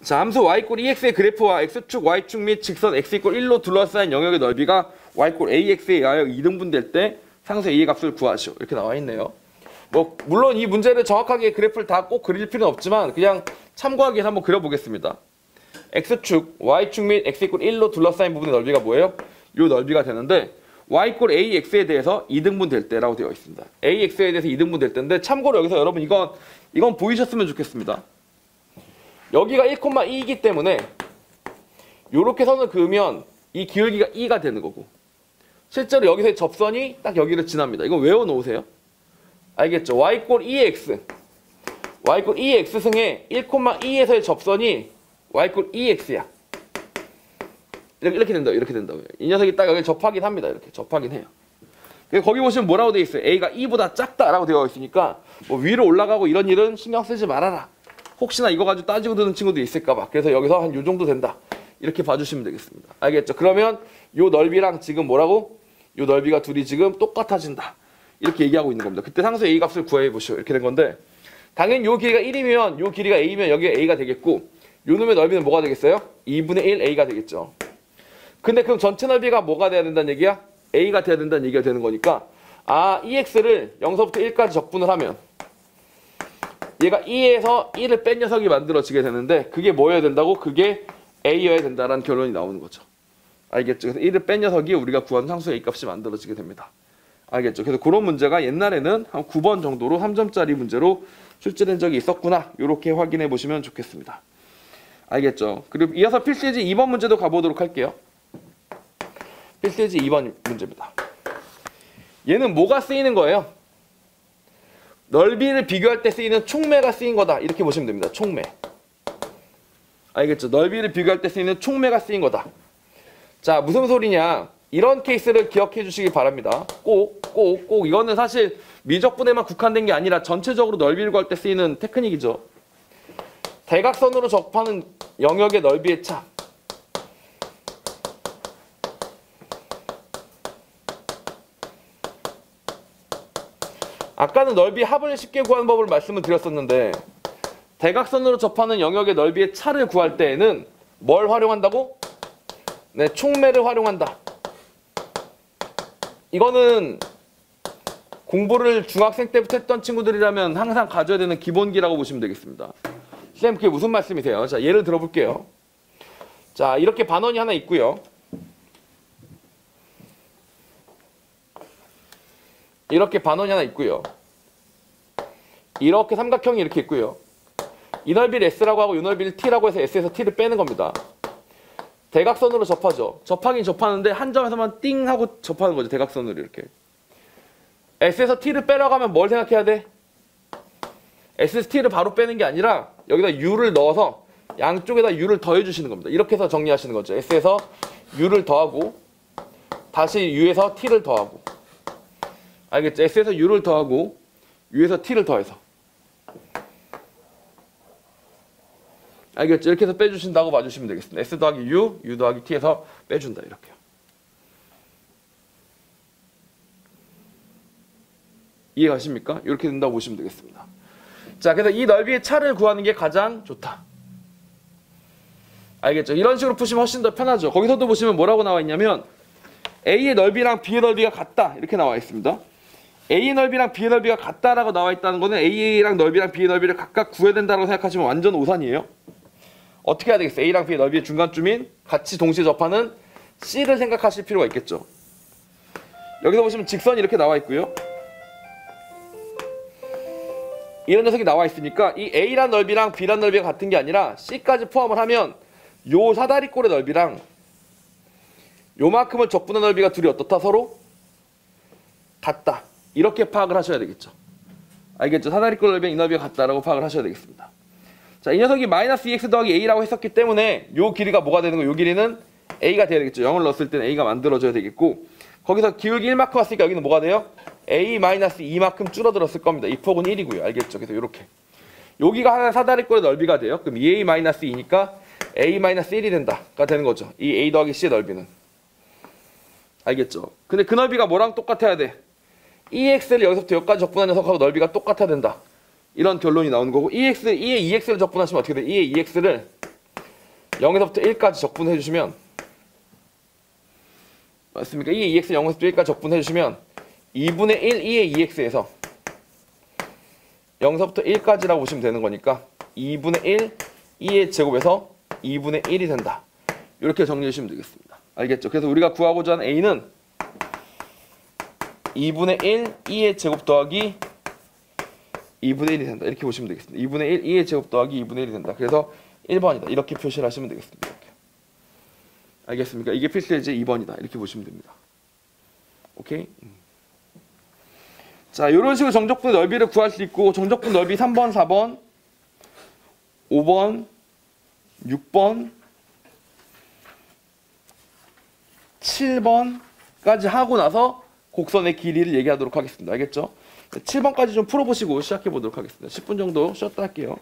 자, 함수 y 꼴 2x의 그래프와 x축, y축 및 직선 x 이꼴 1로 둘러싸인 영역의 넓이가 y 꼴 ax에 의하여 2등분될 때 상수 a의 값을 구하시오. 이렇게 나와 있네요. 뭐 물론 이 문제를 정확하게 그래프를 다 꼭 그릴 필요는 없지만 그냥 참고하기 위해서 한번 그려보겠습니다. x축, y축 및 x 이꼴 1로 둘러싸인 부분의 넓이가 뭐예요? 요 넓이가 되는데 y 이꼴 ax에 대해서 2등분 될 때라고 되어 있습니다. ax에 대해서 2등분 될 때인데 참고로 여기서 여러분 이건 보이셨으면 좋겠습니다. 여기가 1,2이기 때문에 요렇게 선을 그으면 이 기울기가 2가 되는 거고 실제로 여기서의 접선이 딱 여기를 지납니다. 이거 외워놓으세요. 알겠죠? y 이꼴 2x y 이꼴 2x승에 1,2에서의 접선이 y 이꼴 2x야. 이렇게 된다고요. 이렇게 된다고요. 이 녀석이 딱 여기 접하긴 합니다. 이렇게 접하긴 해요. 거기 보시면 뭐라고 되어 있어요? a가 2보다 작다라고 되어 있으니까 뭐 위로 올라가고 이런 일은 신경 쓰지 말아라. 혹시나 이거 가지고 따지고 드는 친구도 있을까봐. 그래서 여기서 한 요 정도 된다. 이렇게 봐주시면 되겠습니다. 알겠죠? 그러면 요 넓이랑 지금 뭐라고? 요 넓이가 둘이 지금 똑같아진다. 이렇게 얘기하고 있는 겁니다. 그때 상수 a 값을 구해 보시오. 이렇게 된 건데 당연히 요 길이가 1이면 요 길이가 a면 여기가 a가 되겠고 요 놈의 넓이는 뭐가 되겠어요? 2분의 1 a가 되겠죠. 근데 그럼 전체 넓이가 뭐가 돼야 된다는 얘기야? a가 돼야 된다는 얘기가 되는 거니까 아, ex를 0서부터 1까지 적분을 하면 얘가 2에서 1을 뺀 녀석이 만들어지게 되는데 그게 뭐여야 된다고? 그게 a여야 된다라는 결론이 나오는 거죠. 알겠죠? 그래서 1을 뺀 녀석이 우리가 구한 상수 a 값이 만들어지게 됩니다. 알겠죠? 그래서 그런 문제가 옛날에는 한 9번 정도로 3점짜리 문제로 출제된 적이 있었구나. 이렇게 확인해 보시면 좋겠습니다. 알겠죠? 그리고 이어서 필수예지 2번 문제도 가보도록 할게요. 필수예지 2번 문제입니다. 얘는 뭐가 쓰이는 거예요? 넓이를 비교할 때 쓰이는 촉매가 쓰인 거다. 이렇게 보시면 됩니다. 촉매. 알겠죠? 넓이를 비교할 때 쓰이는 촉매가 쓰인 거다. 자, 무슨 소리냐? 이런 케이스를 기억해 주시기 바랍니다. 꼭 이거는 사실 미적분에만 국한된 게 아니라 전체적으로 넓이를 구할 때 쓰이는 테크닉이죠. 대각선으로 접하는 영역의 넓이의 차. 아까는 넓이 합을 쉽게 구하는 법을 말씀을 드렸었는데 대각선으로 접하는 영역의 넓이의 차를 구할 때에는 뭘 활용한다고? 네, 촉매를 활용한다. 이거는 공부를 중학생 때부터 했던 친구들이라면 항상 가져야 되는 기본기라고 보시면 되겠습니다. 쌤, 그게 무슨 말씀이세요? 자, 예를 들어볼게요. 자, 이렇게 반원이 하나 있고요. 이렇게 반원이 하나 있고요. 이렇게 삼각형이 이렇게 있고요. 이 넓이를 S라고 하고 이 넓이를 T라고 해서 S에서 T를 빼는 겁니다. 대각선으로 접하죠. 접하긴 접하는데 한 점에서만 띵 하고 접하는 거죠. 대각선으로 이렇게. S에서 T를 빼라고 하면 뭘 생각해야 돼? S에서 T를 바로 빼는 게 아니라 여기다 U를 넣어서 양쪽에다 U를 더해 주시는 겁니다. 이렇게 해서 정리하시는 거죠. S에서 U를 더하고 다시 U에서 T를 더하고. 알겠죠? S에서 U를 더하고 U에서 T를 더해서. 알겠죠? 이렇게 해서 빼주신다고 봐주시면 되겠습니다. S 더하기 U, U 더하기 T에서 빼준다. 이렇게요. 이해가십니까? 이렇게 된다고 보시면 되겠습니다. 자, 그래서 이 넓이의 차를 구하는 게 가장 좋다. 알겠죠? 이런 식으로 푸시면 훨씬 더 편하죠. 거기서도 보시면 뭐라고 나와 있냐면 A의 넓이랑 B의 넓이가 같다. 이렇게 나와 있습니다. A의 넓이랑 B의 넓이가 같다라고 나와 있다는 거는 A랑 넓이랑 B의 넓이를 각각 구해야 된다고 생각하시면 완전 오산이에요. 어떻게 해야 되겠어요? A랑 B의 넓이의 중간쯤인 같이 동시에 접하는 C를 생각하실 필요가 있겠죠. 여기서 보시면 직선이 이렇게 나와 있고요. 이런 녀석이 나와 있으니까 이 A란 넓이랑 B란 넓이가 같은 게 아니라 C까지 포함을 하면 요 사다리꼴의 넓이랑 요만큼을 적분한 넓이가 둘이 어떻다? 서로 같다. 이렇게 파악을 하셔야 되겠죠. 알겠죠? 사다리꼴 넓이랑 이 넓이가 같다라고 파악을 하셔야 되겠습니다. 자, 이 녀석이 마이너스 2x 더하기 a라고 했었기 때문에 요 길이가 뭐가 되는 거예요? 요 길이는 a가 돼야 되겠죠. 0을 넣었을 때는 a가 만들어져야 되겠고 거기서 기울기 1만큼 왔으니까 여기는 뭐가 돼요? a 마이너스 2만큼 줄어들었을 겁니다. 이 폭은 1이고요. 알겠죠? 그래서 요렇게 여기가 하나 사다리꼴의 넓이가 돼요. 그럼 2a 마이너스 2니까 a 마이너스 1이 된다가 되는 거죠. 이 a 더하기 c의 넓이는. 알겠죠? 근데 그 넓이가 뭐랑 똑같아야 돼? 2x를 여기서부터 여기까지 적분한 녀석하고 넓이가 똑같아야 된다. 이런 결론이 나오는 거고 2에 2x를 적분하시면 어떻게 돼? 2에 2x를 0에서부터 1까지 적분해 주시면 맞습니까? 2의 2x 0에서부터 1까지 적분해 주시면 2분의 1 2의 2x에서 0에서부터 1까지라고 보시면 되는 거니까 2분의 1 2의 제곱에서 2분의 1이 된다. 이렇게 정리해 주시면 되겠습니다. 알겠죠? 그래서 우리가 구하고자 하는 a는 2분의 1 2의 제곱 더하기 2분의 1이 된다. 이렇게 보시면 되겠습니다. 2분의 1 2의 제곱 더하기 2분의 1이 된다. 그래서 1번이다. 이렇게 표시를 하시면 되겠습니다. 이렇게. 알겠습니까? 이게 필수 예제 2번이다. 이렇게 보시면 됩니다. 오케이? 자, 이런 식으로 정적분의 넓이를 구할 수 있고 정적분 넓이 3번, 4번, 5번, 6번, 7번까지 하고 나서 곡선의 길이를 얘기하도록 하겠습니다. 알겠죠? 7번까지 좀 풀어보시고 시작해보도록 하겠습니다. 10분 정도 쉬었다 할게요.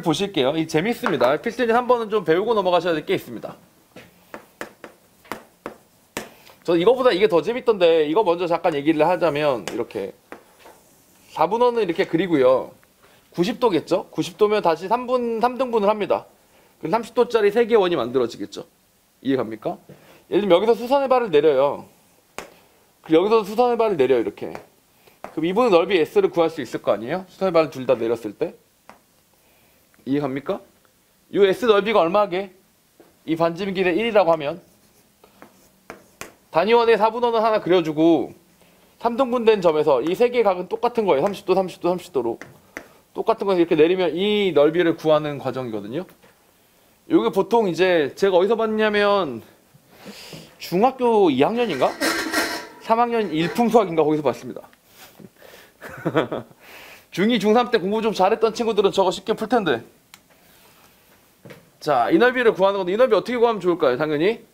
보실게요. 이 재밌습니다. 필수예제 3번은 좀 배우고 넘어가셔야 될 게 있습니다. 저 이거보다 이게 더 재밌던데 이거 먼저 잠깐 얘기를 하자면 이렇게 4분원은 이렇게 그리고요. 90도겠죠? 90도면 다시 3등분을 합니다. 그럼 30도짜리 3개의 원이 만들어지겠죠? 이해갑니까? 예를 들면 여기서 수선의 발을 내려요. 그리고 여기서 수선의 발을 내려요. 이렇게. 그럼 이분의 넓이 S를 구할 수 있을 거 아니에요? 수선의 발을 둘 다 내렸을 때. 이해갑니까? 이 S 넓이가 얼마게? 이 반지름 길이 1이라고 하면 단위원의 4분원을 하나 그려주고 3등분된 점에서 이 세 개의 각은 똑같은 거예요. 30도, 30도, 30도로. 똑같은 거에서 이렇게 내리면 이 넓이를 구하는 과정이거든요. 이게 보통 이제 제가 어디서 봤냐면 중학교 2학년인가? 3학년 일품수학인가 거기서 봤습니다. 중2, 중3 때 공부 좀 잘했던 친구들은 저거 쉽게 풀 텐데. 자, 이 넓이를 구하는 건데 이 넓이 어떻게 구하면 좋을까요? 당연히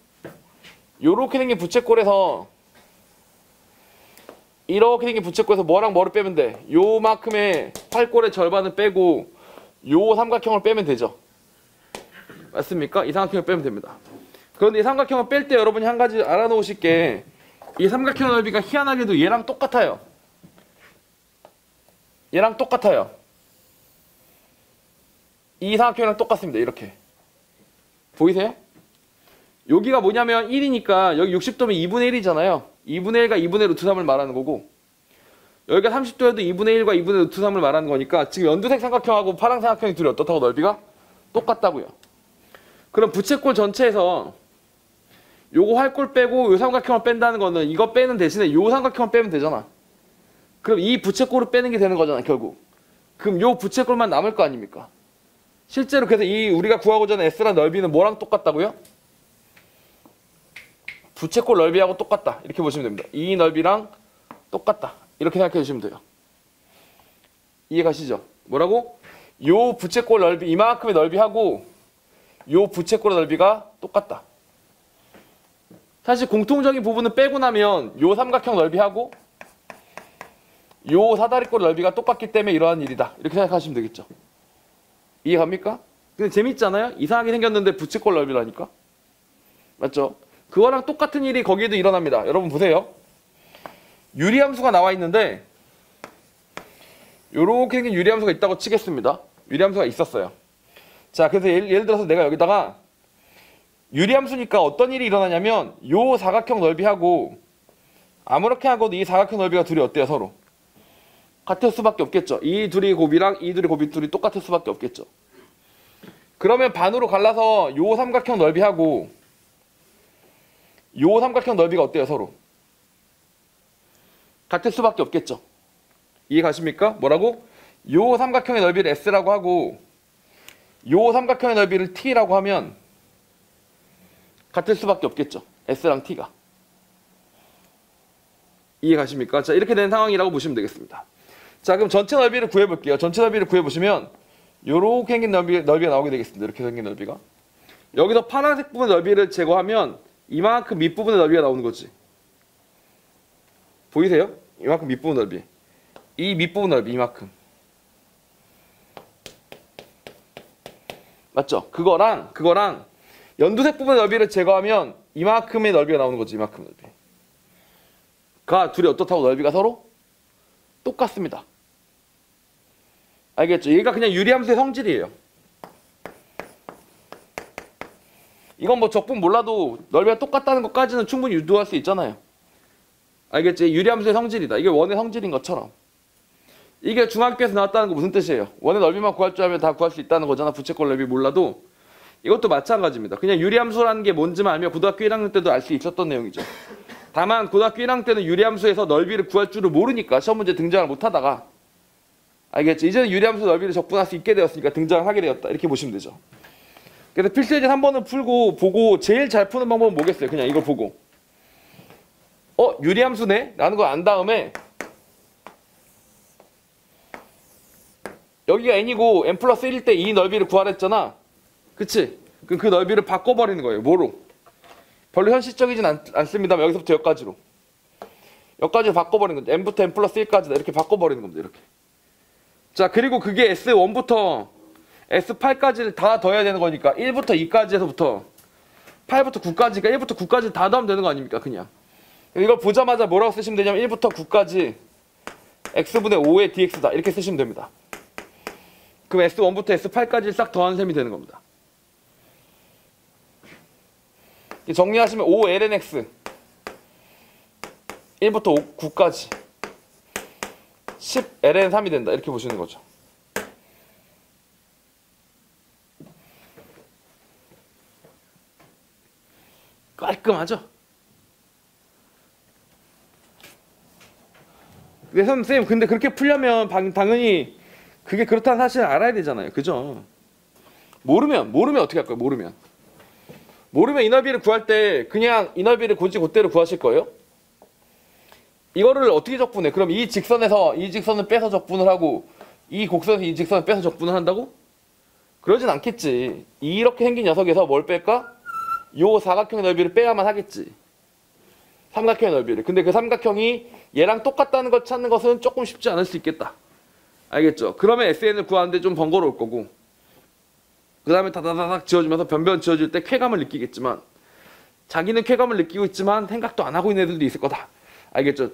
요렇게 생긴 부채꼴에서 이렇게 생긴 부채꼴에서 뭐랑 뭐를 빼면 돼? 요만큼의 팔꼴의 절반을 빼고 요 삼각형을 빼면 되죠. 맞습니까? 이 삼각형을 빼면 됩니다. 그런데 이 삼각형을 뺄 때 여러분이 한 가지 알아놓으실 게 이 삼각형 넓이가 희한하게도 얘랑 똑같아요. 얘랑 똑같아요. 이 삼각형이랑 똑같습니다. 이렇게. 보이세요? 여기가 뭐냐면 1이니까 여기 60도면 2분의 1이잖아요. 2분의 1과 2분의 루트 3을 말하는 거고 여기가 30도여도 2분의 1과 2분의 루트 3을 말하는 거니까 지금 연두색 삼각형하고 파란색 삼각형이 둘이 어떻다고 넓이가? 똑같다고요. 그럼 부채꼴 전체에서 요거 활꼴 빼고 요 삼각형을 뺀다는 거는 이거 빼는 대신에 요 삼각형을 빼면 되잖아. 그럼 이 부채꼴을 빼는 게 되는 거잖아 결국. 그럼 요 부채꼴만 남을 거 아닙니까? 실제로 그래서 이 우리가 구하고자 하는 S란 넓이는 뭐랑 똑같다고요? 부채꼴 넓이하고 똑같다. 이렇게 보시면 됩니다. 이 넓이랑 똑같다. 이렇게 생각해 주시면 돼요. 이해 가시죠? 뭐라고? 요 부채꼴 넓이 이만큼의 넓이하고 요 부채꼴의 넓이가 똑같다. 사실 공통적인 부분은 빼고 나면 요 삼각형 넓이하고 요 사다리꼴 넓이가 똑같기 때문에 이러한 일이다. 이렇게 생각하시면 되겠죠. 이해 갑니까? 근데 재밌잖아요? 이상하게 생겼는데 부채꼴 넓이라니까? 맞죠? 그거랑 똑같은 일이 거기에도 일어납니다. 여러분 보세요. 유리함수가 나와 있는데 요렇게 생긴 유리함수가 있다고 치겠습니다. 유리함수가 있었어요. 자, 그래서 예를 들어서 내가 여기다가 유리함수니까 어떤 일이 일어나냐면 요 사각형 넓이하고 아무렇게 하고도 이 사각형 넓이가 둘이 어때요? 서로 같을 수밖에 없겠죠. 이 둘이 곱이랑 이 둘이 곱이 둘이 똑같을 수밖에 없겠죠. 그러면 반으로 갈라서 요 삼각형 넓이하고 요 삼각형 넓이가 어때요? 서로 같을 수밖에 없겠죠. 이해 가십니까? 뭐라고? 요 삼각형의 넓이를 S라고 하고 요 삼각형의 넓이를 T라고 하면 같을 수밖에 없겠죠. S랑 T가. 이해 가십니까? 자, 이렇게 된 상황이라고 보시면 되겠습니다. 자, 그럼 전체 넓이를 구해볼게요. 전체 넓이를 구해보시면 요렇게 생긴 넓이가 나오게 되겠습니다. 이렇게 생긴 넓이가. 여기서 파란색 부분 넓이를 제거하면 이만큼 밑부분의 넓이가 나오는 거지. 보이세요? 이만큼 밑부분 넓이. 이 밑부분 넓이 이만큼. 맞죠? 그거랑 연두색 부분의 넓이를 제거하면 이만큼의 넓이가 나오는 거지. 이만큼 넓이. 가 둘이 어떻다고 넓이가 서로 똑같습니다. 알겠죠? 얘가 그냥 유리함수의 성질이에요. 이건 뭐 적분 몰라도 넓이가 똑같다는 것까지는 충분히 유도할 수 있잖아요. 알겠지? 유리함수의 성질이다. 이게 원의 성질인 것처럼. 이게 중학교에서 나왔다는 거 무슨 뜻이에요? 원의 넓이만 구할 줄 알면 다 구할 수 있다는 거잖아. 부채꼴 넓이 몰라도. 이것도 마찬가지입니다. 그냥 유리함수라는 게 뭔지만 알면 고등학교 1학년 때도 알 수 있었던 내용이죠. 다만 고등학교 1학년 때는 유리함수에서 넓이를 구할 줄을 모르니까 시험 문제 등장을 못하다가, 알겠지? 이제는 유리함수 넓이를 적분할 수 있게 되었으니까 등장을 하게 되었다. 이렇게 보시면 되죠. 그래서 필수 예제 3번을 풀고 보고 제일 잘 푸는 방법은 뭐겠어요? 그냥 이걸 보고 유리함수네? 라는 걸 안 다음에 여기가 n이고 n 플러스 1일 때 이 넓이를 구하라 했잖아. 그치? 그럼 그 넓이를 바꿔버리는 거예요. 뭐로? 별로 현실적이진 않습니다만 여기서부터 여기까지로. 여기까지로 바꿔버리는 거죠. n부터 n 플러스 1까지다. 이렇게 바꿔버리는 겁니다. 이렇게. 자, 그리고 그게 S1부터 S8까지를 다 더해야 되는 거니까 1부터 2까지 해서부터 8부터 9까지가 1부터 9까지 다 더하면 되는 거 아닙니까? 그냥. 이걸 보자마자 뭐라고 쓰시면 되냐면 1부터 9까지 x분의 5의 dx다. 이렇게 쓰시면 됩니다. 그럼 S1부터 S8까지 싹 더한 셈이 되는 겁니다. 정리하시면 5lnx 1부터 9까지 10ln3이 된다. 이렇게 보시는 거죠. 깔끔하죠? 네, 선생님, 근데 그렇게 풀려면 당연히 그게 그렇다는 사실을 알아야 되잖아요. 그죠? 모르면 어떻게 할 거예요? 모르면 이 넓이를 구할 때 그냥 이 넓이를 굳이 그대로 구하실 거예요? 이거를 어떻게 적분해? 그럼 이 직선에서 이 직선을 빼서 적분을 하고 이 곡선에서 이 직선을 빼서 적분을 한다고? 그러진 않겠지. 이렇게 생긴 녀석에서 뭘 뺄까? 요 사각형의 넓이를 빼야만 하겠지. 삼각형의 넓이를. 근데 그 삼각형이 얘랑 똑같다는 걸 찾는 것은 조금 쉽지 않을 수 있겠다. 알겠죠? 그러면 SN을 구하는데 좀 번거로울 거고, 그 다음에 다다다닥 지어주면서 변변 지어줄 때 쾌감을 느끼겠지만, 자기는 쾌감을 느끼고 있지만 생각도 안 하고 있는 애들도 있을 거다. 알겠죠?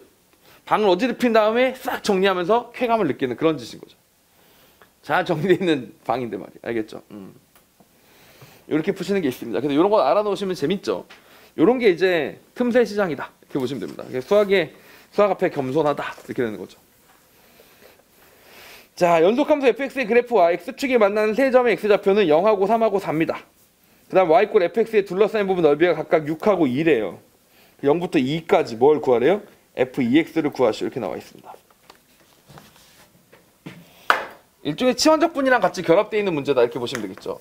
방을 어지럽힌 다음에 싹 정리하면서 쾌감을 느끼는 그런 짓인 거죠. 잘 정리되어 있는 방인데 말이야. 알겠죠? 이렇게 푸시는 게 있습니다. 그래서 이런 거 알아놓으시면 재밌죠. 이런 게 이제 틈새 시장이다. 이렇게 보시면 됩니다. 수학 앞에 겸손하다. 이렇게 되는 거죠. 자, 연속함수 fx의 그래프와 x축이 만나는 세 점의 x좌표는 0하고 3하고 4입니다. 그 다음 y꼴 fx의 둘러싸인 부분 넓이가 각각 6하고 2래요. 0부터 2까지 뭘 구하래요? f2x를 구하시오. 이렇게 나와 있습니다. 일종의 치환적분이랑 같이 결합되어 있는 문제다. 이렇게 보시면 되겠죠.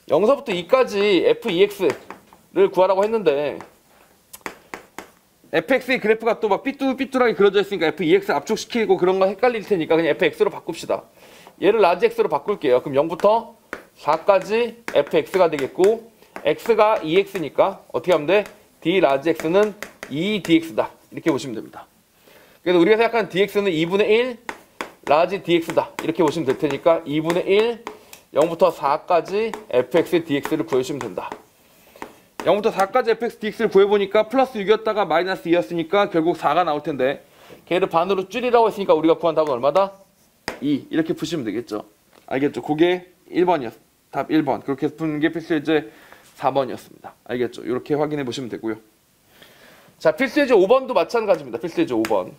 0서부터 2까지 f2x를 구하라고 했는데 fx의 그래프가 또 막 삐뚤삐뚤하게 그려져 있으니까 f2x 압축시키고 그런 거 헷갈릴 테니까 그냥 fx로 바꿉시다. 얘를 라지 x로 바꿀게요. 그럼 0부터 4까지 fx가 되겠고 x가 2x니까 어떻게 하면 돼? d 라지 x는 2dx다. 이렇게 보시면 됩니다. 그래서 우리가 생각하는 dx는 2분의 1 라지 dx다. 이렇게 보시면 될 테니까 2분의 1 0부터 4까지 fx dx를 구해주시면 된다. 0부터 4까지 fx dx를 구해보니까 플러스 6이었다가 마이너스 2였으니까 결국 4가 나올 텐데 걔를 반으로 줄이라고 했으니까 우리가 구한 답은 얼마다? 2. 이렇게 푸시면 되겠죠. 알겠죠? 그게 1번이었어. 답 1번. 그렇게 푸는 게 필수 예제 4번이었습니다. 알겠죠? 이렇게 확인해 보시면 되고요. 자, 필수 예제 5번도 마찬가지입니다. 필수 예제 5번.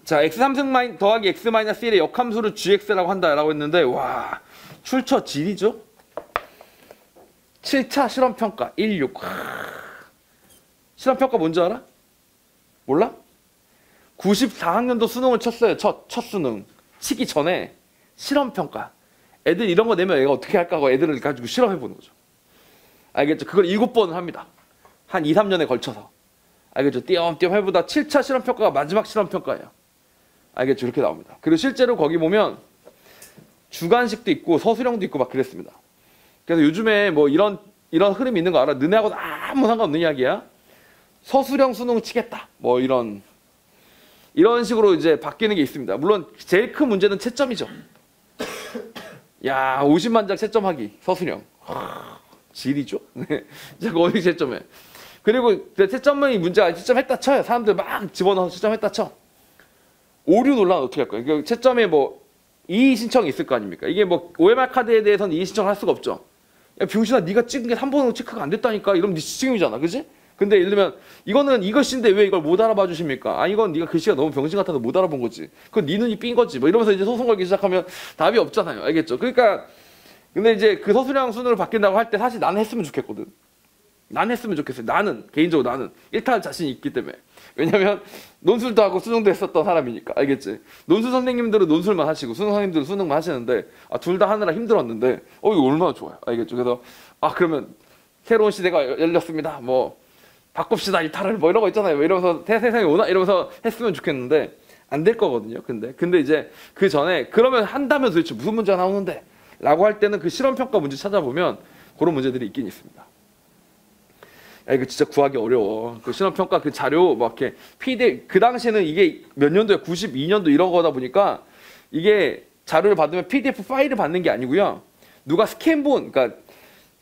자, x3승 더하기 x-1의 역함수를 gx라고 한다라고 했는데 와, 출처 질이죠? 7차 실험평가 16. 실험평가 뭔지 알아? 몰라? 94학년도 수능을 쳤어요. 첫 수능. 치기 전에 실험평가. 애들 이런 거 내면 애가 어떻게 할까 하고 애들을 가지고 실험해보는 거죠. 알겠죠? 그걸 7번을 합니다. 한 2, 3년에 걸쳐서. 알겠죠? 띄엄띄엄 해보다 7차 실험평가가 마지막 실험평가예요. 알겠죠? 이렇게 나옵니다. 그리고 실제로 거기 보면 주관식도 있고 서술형도 있고 막 그랬습니다. 그래서 요즘에 뭐 이런 흐름이 있는 거 알아? 너네하고는 아무 상관없는 이야기야. 서술형 수능 치겠다. 뭐 이런 식으로 이제 바뀌는 게 있습니다. 물론 제일 큰 문제는 채점이죠. 야, 50만 장 채점하기 서술형. 질이죠? 네. 자꾸 어디 채점해. 그리고 채점이 문제가 채점했다 쳐요. 사람들 막 집어넣어서 채점했다 쳐. 오류 논란 어떻게 할 거예요? 채점에 뭐 이의 신청이 있을 거 아닙니까? 이게 뭐 OMR 카드에 대해서는 이의 신청을 할 수가 없죠. 야, 병신아, 네가 찍은 게 3번으로 체크가 안 됐다니까. 이러면 네 책임이잖아, 그지? 근데 예를 들면 이거는 이것인데 왜 이걸 못 알아봐 주십니까? 아, 이건 네가 글씨가 너무 병신 같아서 못 알아본 거지. 그건 네 눈이 삔 거지. 뭐 이러면서 이제 소송 걸기 시작하면 답이 없잖아요. 알겠죠? 그러니까 근데 이제 그 서술형 순으로 바뀐다고 할 때 사실 나는 했으면 좋겠거든. 나는 했으면 좋겠어요. 나는 개인적으로 나는 일탈 자신이 있기 때문에. 왜냐면 논술도 하고 수능도 했었던 사람이니까. 알겠지? 논술 선생님들은 논술만 하시고 수능 선생님들은 수능만 하시는데 둘 다 하느라 힘들었는데 이거 얼마나 좋아요. 알겠죠? 그래서 그러면 새로운 시대가 열렸습니다. 뭐 바꿉시다 일탈을 뭐 이런 거 있잖아요. 뭐 이러면서 세상에 오나 이러면서 했으면 좋겠는데 안 될 거거든요. 근데 이제 그 전에 그러면 한다면 도대체 무슨 문제가 나오는데? 라고 할 때는 그 실험평가 문제 찾아보면 그런 문제들이 있긴 있습니다. 야, 이거 진짜 구하기 어려워. 그 실험평가 그 자료 막 이렇게 PDF 그 당시에는 이게 몇 년도에 92년도 이런 거다 보니까 이게 자료를 받으면 PDF 파일을 받는 게 아니고요. 누가 스캔본 그러니까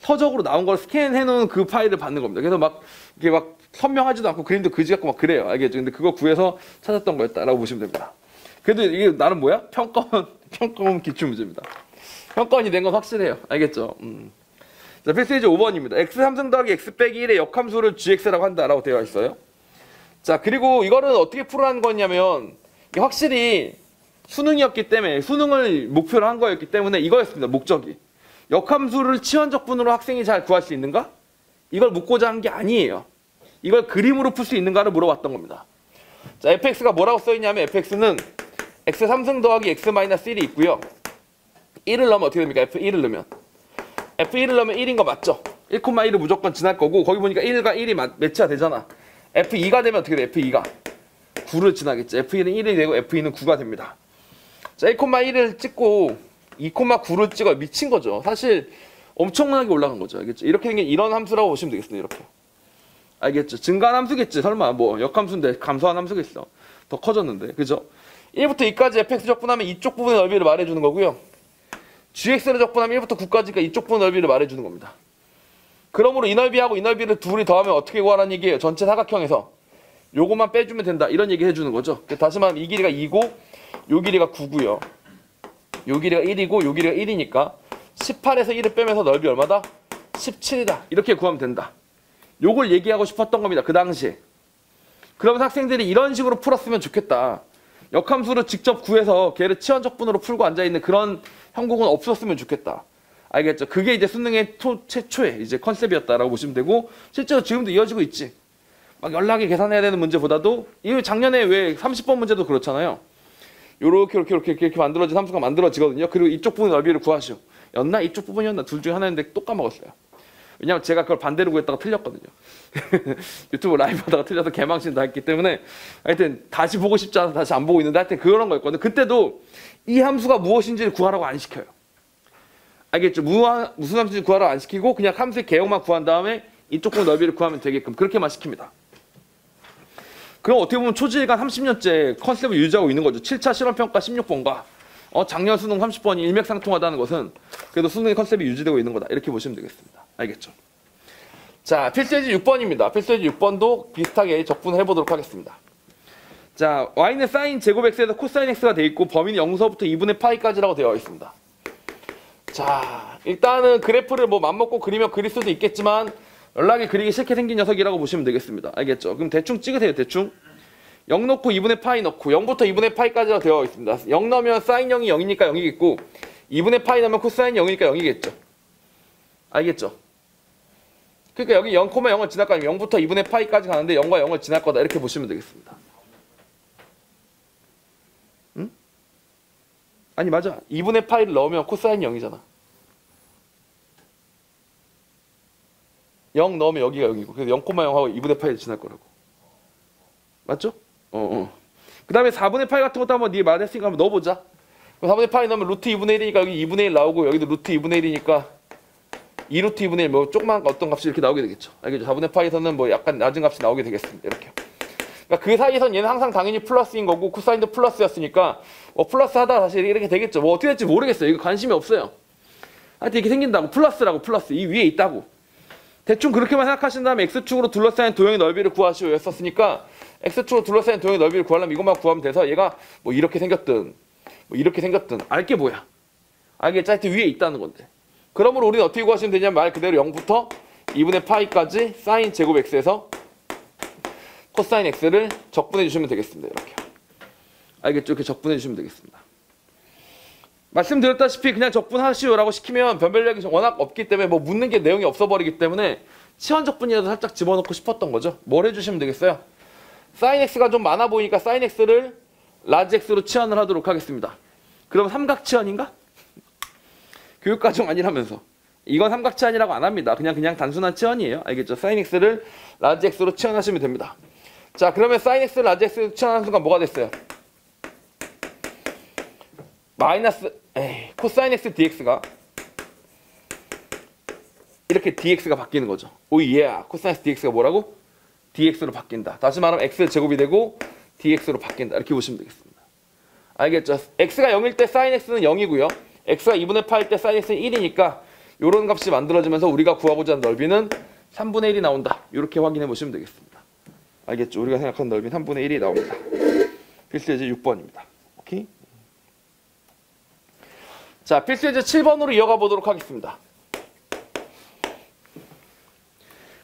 서적으로 나온 걸 스캔해 놓은 그 파일을 받는 겁니다. 그래서 막 이게 막 선명하지도 않고 그림도 그지 같고 막 그래요. 알겠죠? 근데 그거 구해서 찾았던 거였다라고 보시면 됩니다. 그래도 이게 나는 뭐야? 평가원 기출 문제입니다. 평가원이 된 건 확실해요. 알겠죠? 자, 페이지 5번입니다. x3승 더하기 x 빼기 1의 역함수를 gx라고 한다라고 되어 있어요. 자, 그리고 이거는 어떻게 풀어낸 거냐면 이게 확실히 수능이었기 때문에 수능을 목표로 한 거였기 때문에 이거였습니다. 목적이. 역함수를 치환적분으로 학생이 잘 구할 수 있는가? 이걸 묻고자 한 게 아니에요. 이걸 그림으로 풀 수 있는가를 물어봤던 겁니다. 자, fx가 뭐라고 써있냐면 fx는 x3승 더하기 x-1이 있고요. 1을 넣으면 어떻게 됩니까? f1을 넣으면. f1을 넣으면 1인 거 맞죠? 1,1을 무조건 지날 거고 거기 보니까 1과 1이 매치가 되잖아. f2가 되면 어떻게 돼? f2가 9를 지나겠죠. f1은 1이 되고 f2는 9가 됩니다. 자, 1,1을 찍고 2,9를 찍어요. 미친 거죠. 사실 엄청나게 올라간 거죠. 알겠죠? 이렇게 생긴 이런 함수라고 보시면 되겠습니다. 이렇게. 알겠죠? 증가한 함수겠지. 설마 뭐 역함수인데 감소한 함수겠어. 더 커졌는데. 그죠? 1부터 2까지 fx 적분하면 이쪽 부분의 넓이를 말해주는 거고요. gx를 적분하면 1부터 9까지가 이쪽 부분 넓이를 말해주는 겁니다. 그러므로 이 넓이하고 이 넓이를 둘이 더하면 어떻게 구하라는 얘기예요? 전체 사각형에서 요것만 빼주면 된다 이런 얘기 해주는 거죠. 다시 말하면 이 길이가 2고 요 길이가 9고요. 요 길이가 1이고 요 길이가 1이니까 18에서 1을 빼면서 넓이 얼마다? 17이다. 이렇게 구하면 된다. 요걸 얘기하고 싶었던 겁니다. 그 당시에. 그러면 학생들이 이런 식으로 풀었으면 좋겠다. 역함수를 직접 구해서 걔를 치환적분으로 풀고 앉아있는 그런 형국은 없었으면 좋겠다. 알겠죠? 그게 이제 수능의 최초의 이제 컨셉이었다라고 보시면 되고 실제로 지금도 이어지고 있지. 막 연락에 계산해야 되는 문제보다도 이 작년에 왜 30번 문제도 그렇잖아요. 요렇게 만들어진 함수가 만들어지거든요. 그리고 이쪽 부분 넓이를 구하시오. 였나? 이쪽 부분이었나? 둘 중에 하나였는데 또 까먹었어요. 왜냐면 제가 그걸 반대로 구했다가 틀렸거든요. 유튜브 라이브 하다가 틀려서 개망신 다 했기 때문에 하여튼 다시 보고 싶지 않아서 다시 안 보고 있는데 하여튼 그런 거였거든요. 그때도 이 함수가 무엇인지를 구하라고 안 시켜요. 알겠죠? 무슨 함수인지 구하라고 안 시키고 그냥 함수의 개형만 구한 다음에 이쪽 부분 넓이를 구하면 되게끔 그렇게만 시킵니다. 그럼 어떻게 보면 초지일관 30년째 컨셉을 유지하고 있는 거죠. 7차 실험평가 16번과 작년 수능 30번이 일맥상통하다는 것은 그래도 수능의 컨셉이 유지되고 있는 거다. 이렇게 보시면 되겠습니다. 알겠죠? 자, 필수예제 6번입니다. 필수예제 6번도 비슷하게 적분을 해보도록 하겠습니다. 자, y는 사인 제곱 x에서 코사인 x가 되어 있고 범위는 0서부터 2분의 파이까지라고 되어 있습니다. 자, 일단은 그래프를 뭐 맘먹고 그리면 그릴 수도 있겠지만 연락이 그리기 싫게 생긴 녀석이라고 보시면 되겠습니다. 알겠죠? 그럼 대충 찍으세요. 대충 0 넣고 2분의 파이 넣고 0부터 2분의 파이까지가 되어 있습니다. 0 넣으면 사인 0이 0이니까 0이겠고 2분의 파이 넣으면 코사인 0이니까 0이겠죠. 알겠죠? 그러니까 여기 0,0을 지날 거면 0부터 2분의 파이까지 가는데 0과 0을 지날 거다. 이렇게 보시면 되겠습니다. 응? 아니 맞아. 2분의 파이를 넣으면 코사인 0이잖아. 0 넣으면 여기가 0이고 그래서 0,0하고 2분의 파이를 지날 거라고. 맞죠? 그 다음에 4분의 파이 같은 것도 한번 네 말했으니까 한번 넣어보자. 4분의 파이 넣으면 루트 2분의 1이니까 여기 2분의 1 나오고 여기도 루트 2분의 1이니까 2루트 2분의 1 뭐 조그만 어떤 값이 이렇게 나오게 되겠죠. 알겠죠? 4분의 파이에서는 뭐 약간 낮은 값이 나오게 되겠습니다. 이렇게. 그러니까 그 사이에선 얘는 항상 당연히 플러스인 거고 코사인도 플러스였으니까 플러스 하다가 사실 이렇게 되겠죠. 뭐 어떻게 될지 모르겠어요. 이거 관심이 없어요. 하여튼 이렇게 생긴다고. 플러스라고. 플러스. 이 위에 있다고. 대충 그렇게만 생각하신 다음에 x축으로 둘러싸인 도형의 넓이를 구하시오 였었으니까 x축으로 둘러싸인 도형의 넓이를 구하려면 이것만 구하면 돼서 얘가 뭐 이렇게 생겼든 뭐 이렇게 생겼든 알게 뭐야? 알겠지? 하여튼 위에 있다는 건데. 그러므로 우리는 어떻게 구하시면 되냐면 말 그대로 0부터 2분의 파이까지 사인 제곱 x에서 코사인 x를 적분해 주시면 되겠습니다. 이렇게. 알겠죠? 이렇게 적분해 주시면 되겠습니다. 말씀드렸다시피 그냥 적분하시오라고 시키면 변별력이 워낙 없기 때문에 뭐 묻는 게 내용이 없어버리기 때문에 치환 적분이라도 살짝 집어넣고 싶었던 거죠. 뭘 해주시면 되겠어요? 사인 x가 좀 많아 보이니까 사인 x를 라지 x로 치환을 하도록 하겠습니다. 그럼 삼각 치환인가? 교육과정 아니라면서. 이건 삼각 치환이라고 안 합니다. 그냥 단순한 치환이에요. 알겠죠? 사인 x를 라지 x로 치환하시면 됩니다. 자, 그러면 사인 x를 라지 x로 치환하는 순간 뭐가 됐어요? 마이너스 코사인 x dx가 이렇게 dx가 바뀌는 거죠. 오예. 코사인 x dx가 뭐라고? dx로 바뀐다. 다시 말하면 x 제곱이 되고 dx로 바뀐다. 이렇게 보시면 되겠습니다. 알겠죠? x가 0일 때 사인 x는 0이고요. x가 2분의 8일 때 사인 x는 1이니까 이런 값이 만들어지면서 우리가 구하고자 하는 넓이는 3분의 1이 나온다. 이렇게 확인해 보시면 되겠습니다. 알겠죠? 우리가 생각하는 넓이는 3분의 1이 나옵니다. 필수 예제 6번입니다. 오케이? 자, 필수 예제 7번으로 이어가 보도록 하겠습니다.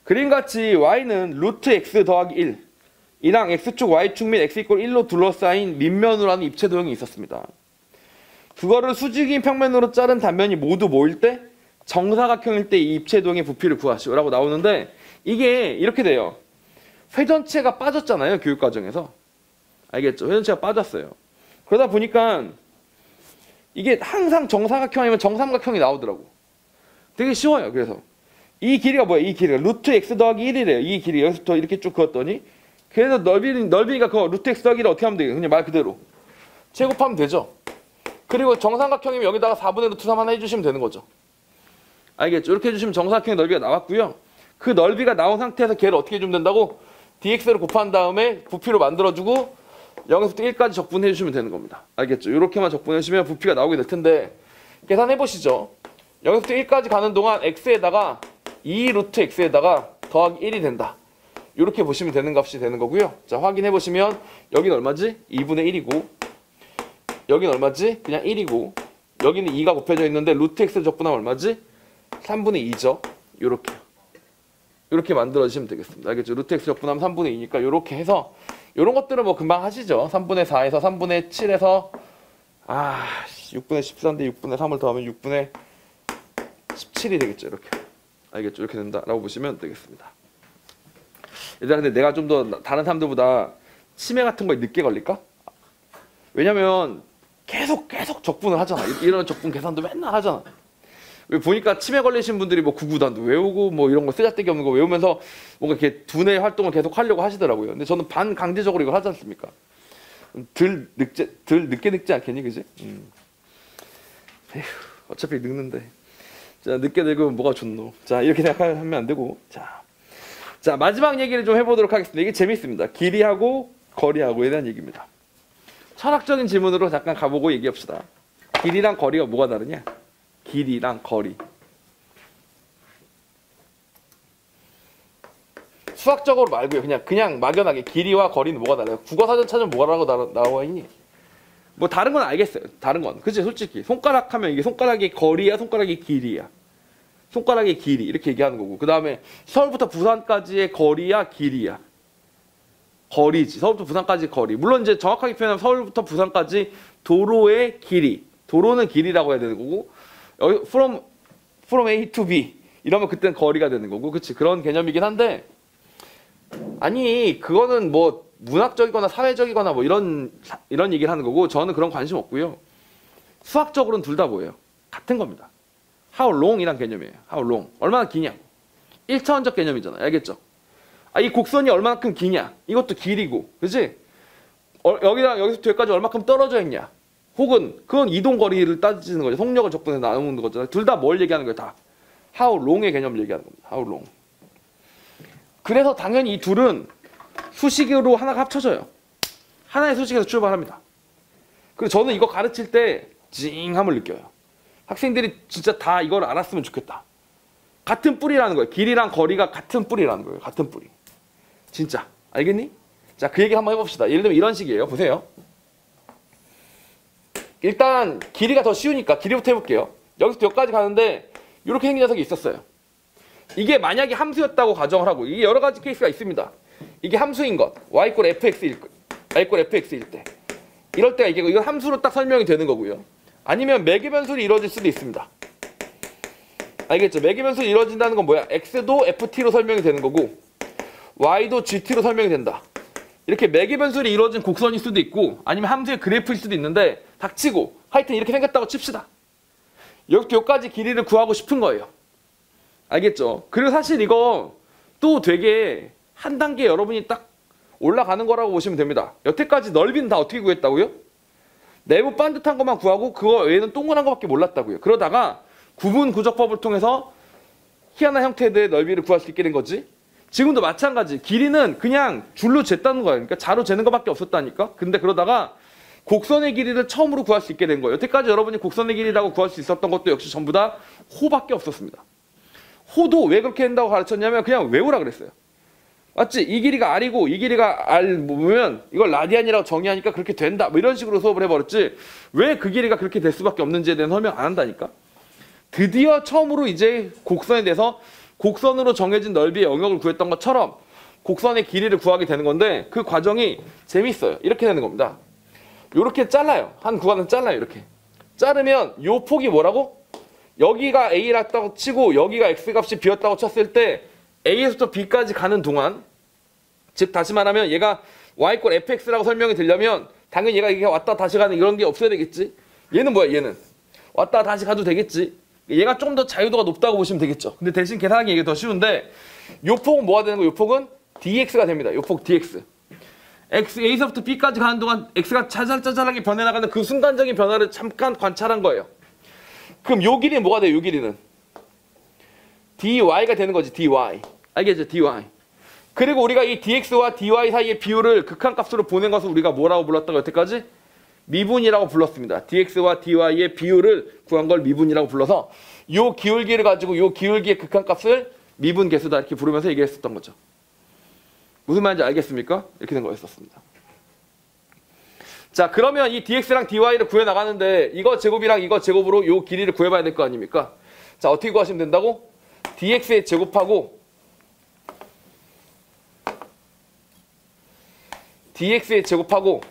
그림같이 y는 루트 x 더하기 1 이랑 x축 y축 및 x 이퀄 1로 둘러싸인 밑면으로 하는 입체 도형이 있었습니다. 그거를 수직인 평면으로 자른 단면이 모두 모일 때 정사각형일 때 이 입체 도형의 부피를 구하시오 라고 나오는데 이게 이렇게 돼요. 회전체가 빠졌잖아요. 교육과정에서. 알겠죠? 회전체가 빠졌어요. 그러다 보니까 이게 항상 정사각형 아니면 정삼각형이 나오더라고. 되게 쉬워요. 그래서 이 길이가 뭐야? 이 길이가 루트 x 더하기 1이래요. 이 길이 여기서부터 이렇게 쭉 그었더니 그래서 넓이니까 그거 루트 x 더하기 1을 어떻게 하면 되겠어요? 그냥 말 그대로 제곱하면 되죠. 그리고 정삼각형이면 여기다가 4분의 루트 3 하나 해주시면 되는 거죠. 알겠죠? 이렇게 해주시면 정사각형의 넓이가 나왔고요. 그 넓이가 나온 상태에서 걔를 어떻게 해주면 된다고? dx를 곱한 다음에 부피로 만들어주고 0에서부터 1까지 적분해 주시면 되는 겁니다. 알겠죠? 이렇게만 적분해 주시면 부피가 나오게 될 텐데 계산해 보시죠. 0에서부터 1까지 가는 동안 x에다가 2 루트 x에다가 더하기 1이 된다. 이렇게 보시면 되는 값이 되는 거고요. 자, 확인해 보시면 여기는 얼마지? 2분의 1이고 여기는 얼마지? 그냥 1이고 여기는 2가 곱해져 있는데 루트 x 적분하면 얼마지? 3분의 2죠. 요렇게요. 이렇게 만들어주시면 되겠습니다. 알겠죠? 루트 x 적분하면 3분의 2니까 이렇게 해서 이런 것들은 뭐 금방 하시죠. 3분의 4에서 3분의 7에서 6분의 14인데 6분의 3을 더하면 6분의 17이 되겠죠. 이렇게. 알겠죠? 이렇게 된다라고 보시면 되겠습니다. 얘들아, 근데 내가 좀 더 다른 사람들보다 치매 같은 거에 늦게 걸릴까? 왜냐면 계속 적분을 하잖아. 이런 적분 계산도 맨날 하잖아. 왜 보니까 치매 걸리신 분들이 뭐 구구단도 외우고 뭐 이런 거 쓰잘데기 없는 거 외우면서 뭔가 이렇게 두뇌 활동을 계속 하려고 하시더라고요. 근데 저는 반강제적으로 이걸 하지 않습니까? 덜 늦게 늙지 않겠니, 그지? 에휴, 어차피 늙는데. 자, 늦게 늙으면 뭐가 좋노? 자, 이렇게 생각하면 안 되고. 자, 마지막 얘기를 좀 해보도록 하겠습니다. 이게 재밌습니다. 길이하고 거리하고에 대한 얘기입니다. 철학적인 질문으로 잠깐 가보고 얘기합시다. 길이랑 거리가 뭐가 다르냐? 길이랑 거리. 수학적으로 말고요. 그냥 막연하게 길이와 거리는 뭐가 달라요? 국어사전 찾으면 뭐라고 나와 있니? 뭐 다른 건 알겠어요. 다른 건. 그치? 솔직히 손가락 하면 이게 손가락의 거리야, 손가락의 길이야. 손가락의 길이 이렇게 얘기하는 거고. 그 다음에 서울부터 부산까지의 거리야, 길이야. 거리지. 서울부터 부산까지 거리. 물론 이제 정확하게 표현하면 서울부터 부산까지 도로의 길이. 도로는 길이라고 해야 되는 거고. 여기 from A to B 이러면 그때는 거리가 되는 거고. 그치? 그런 개념이긴 한데 아니 그거는 뭐 문학적이거나 사회적이거나 뭐 이런 얘기를 하는 거고 저는 그런 관심 없고요. 수학적으로는 둘 다 뭐예요? 같은 겁니다. How long이란 개념이에요. How long. 얼마나 기냐. 1차원적 개념이잖아요. 알겠죠? 이 곡선이 얼마만큼 기냐. 이것도 길이고. 그치? 여기서 뒤까지 얼마큼 떨어져 있냐. 혹은 그건 이동거리를 따지는 거죠. 속력을 적분해서 나누는 거잖아요. 둘 다 뭘 얘기하는 거예요? 다. How long의 개념을 얘기하는 겁니다. How long. 그래서 당연히 이 둘은 수식으로 하나가 합쳐져요. 하나의 수식에서 출발합니다. 그리고 저는 이거 가르칠 때 찡함을 느껴요. 학생들이 진짜 다 이걸 알았으면 좋겠다. 같은 뿌리라는 거예요. 길이랑 거리가 같은 뿌리라는 거예요. 같은 뿌리. 진짜. 알겠니? 자, 그 얘기 한번 해봅시다. 예를 들면 이런 식이에요. 보세요. 일단 길이가 더 쉬우니까 길이부터 해볼게요. 여기서 여기까지 가는데 이렇게 생긴 녀석이 있었어요. 이게 만약에 함수였다고 가정을 하고, 이게 여러 가지 케이스가 있습니다. 이게 함수인 것, y = fx일 때, 이럴 때가 이건 함수로 딱 설명이 되는 거고요. 아니면 매개 변수로 이루어질 수도 있습니다. 알겠죠? 매개 변수로 이루어진다는 건 뭐야? x도 ft로 설명이 되는 거고 y도 gt로 설명이 된다. 이렇게 매개 변수로 이루어진 곡선일 수도 있고 아니면 함수의 그래프일 수도 있는데, 닥치고 하여튼 이렇게 생겼다고 칩시다. 여기까지 길이를 구하고 싶은 거예요. 알겠죠? 그리고 사실 이거 또 되게 한 단계 여러분이 딱 올라가는 거라고 보시면 됩니다. 여태까지 넓이는 다 어떻게 구했다고요? 내부 반듯한 것만 구하고 그거 외에는 동그란 것밖에 몰랐다고요. 그러다가 구분 구조법을 통해서 희한한 형태의 넓이를 구할 수 있게 된 거지. 지금도 마찬가지. 길이는 그냥 줄로 쟀다는 거예요. 그러니까 자로 재는 것밖에 없었다니까. 근데 그러다가 곡선의 길이를 처음으로 구할 수 있게 된 거예요. 여태까지 여러분이 곡선의 길이라고 구할 수 있었던 것도 역시 전부 다 호밖에 없었습니다. 호도 왜 그렇게 한다고 가르쳤냐면 그냥 외우라 그랬어요. 맞지? 이 길이가 R이고 이 길이가 R 보면 이걸 라디안이라고 정의하니까 그렇게 된다. 뭐 이런 식으로 수업을 해버렸지. 왜 그 길이가 그렇게 될 수밖에 없는지에 대한 설명 안 한다니까. 드디어 처음으로 이제 곡선에 대해서 곡선으로 정해진 넓이의 영역을 구했던 것처럼 곡선의 길이를 구하게 되는 건데, 그 과정이 재밌어요. 이렇게 되는 겁니다. 이렇게 잘라요. 한 구간은 잘라요. 이렇게 자르면 요 폭이 뭐라고? 여기가 A라고 치고 여기가 X값이 B였다고 쳤을 때 A에서부터 B까지 가는 동안, 즉 다시 말하면 얘가 Y = fx라고 설명이 되려면 당연히 얘가 이게 왔다 다시 가는 이런 게 없어야 되겠지. 얘는 뭐야? 얘는 왔다 다시 가도 되겠지. 얘가 좀 더 자유도가 높다고 보시면 되겠죠. 근데 대신 계산하기 이게 더 쉬운데, 요 폭은 뭐가 되는 거예요? 요 폭은 dx가 됩니다. 요 폭 dx. A에서부터 B까지 가는 동안 X가 짜잘짜잘하게 변해나가는 그 순간적인 변화를 잠깐 관찰한 거예요. 그럼 요 길이는 뭐가 돼요? 요 길이는 dy가 되는 거지. dy. 알겠죠? dy. 그리고 우리가 이 dx와 dy 사이의 비율을 극한값으로 보낸 것을 우리가 뭐라고 불렀다고 여태까지? 미분이라고 불렀습니다. dx와 dy의 비율을 구한 걸 미분이라고 불러서 요 기울기를 가지고 요 기울기의 극한값을 미분 계수다 이렇게 부르면서 얘기했었던 거죠. 무슨 말인지 알겠습니까? 이렇게 된 거였었습니다. 자, 그러면 이 dx랑 dy를 구해나가는데 이거 제곱이랑 이거 제곱으로 요 길이를 구해봐야 될 거 아닙니까? 자, 어떻게 구하시면 된다고? dx의 제곱하고 dx의 제곱하고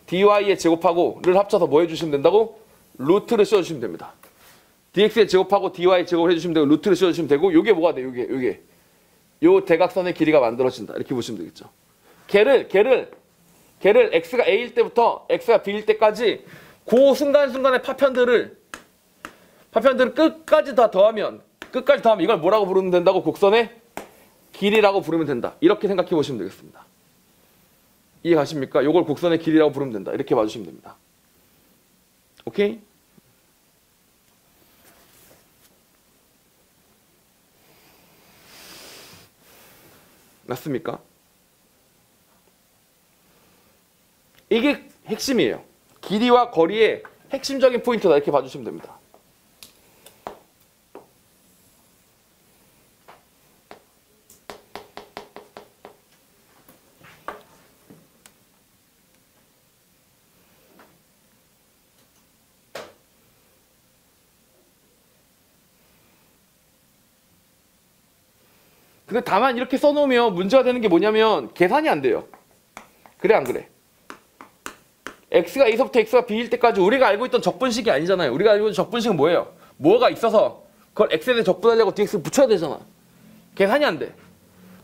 dy의 제곱하고를 합쳐서 뭐 해주시면 된다고? 루트를 씌워주시면 됩니다. dx의 제곱하고 dy의 제곱을 해주시면 되고 루트를 씌워주시면 되고, 요게 뭐가 돼? 요게 요 대각선의 길이가 만들어진다 이렇게 보시면 되겠죠. 걔를 x가 a일 때부터 x가 b일 때까지 그 순간순간의 파편들을 끝까지 다 더하면 이걸 뭐라고 부르면 된다고? 곡선의 길이라고 부르면 된다. 이렇게 생각해 보시면 되겠습니다. 이해 가십니까? 요걸 곡선의 길이라고 부르면 된다. 이렇게 봐주시면 됩니다. 오케이? 맞습니까? 이게 핵심이에요. 길이와 거리의 핵심적인 포인트다 이렇게 봐주시면 됩니다. 근데 다만 이렇게 써놓으면 문제가 되는 게 뭐냐면 계산이 안 돼요. 그래 안 그래? x가 a서부터 x가 b일 때까지 우리가 알고 있던 적분식이 아니잖아요. 우리가 알고 있던 적분식은 뭐예요? 뭐가 있어서 그걸 x에 대해 적분하려고 dx를 붙여야 되잖아. 계산이 안 돼.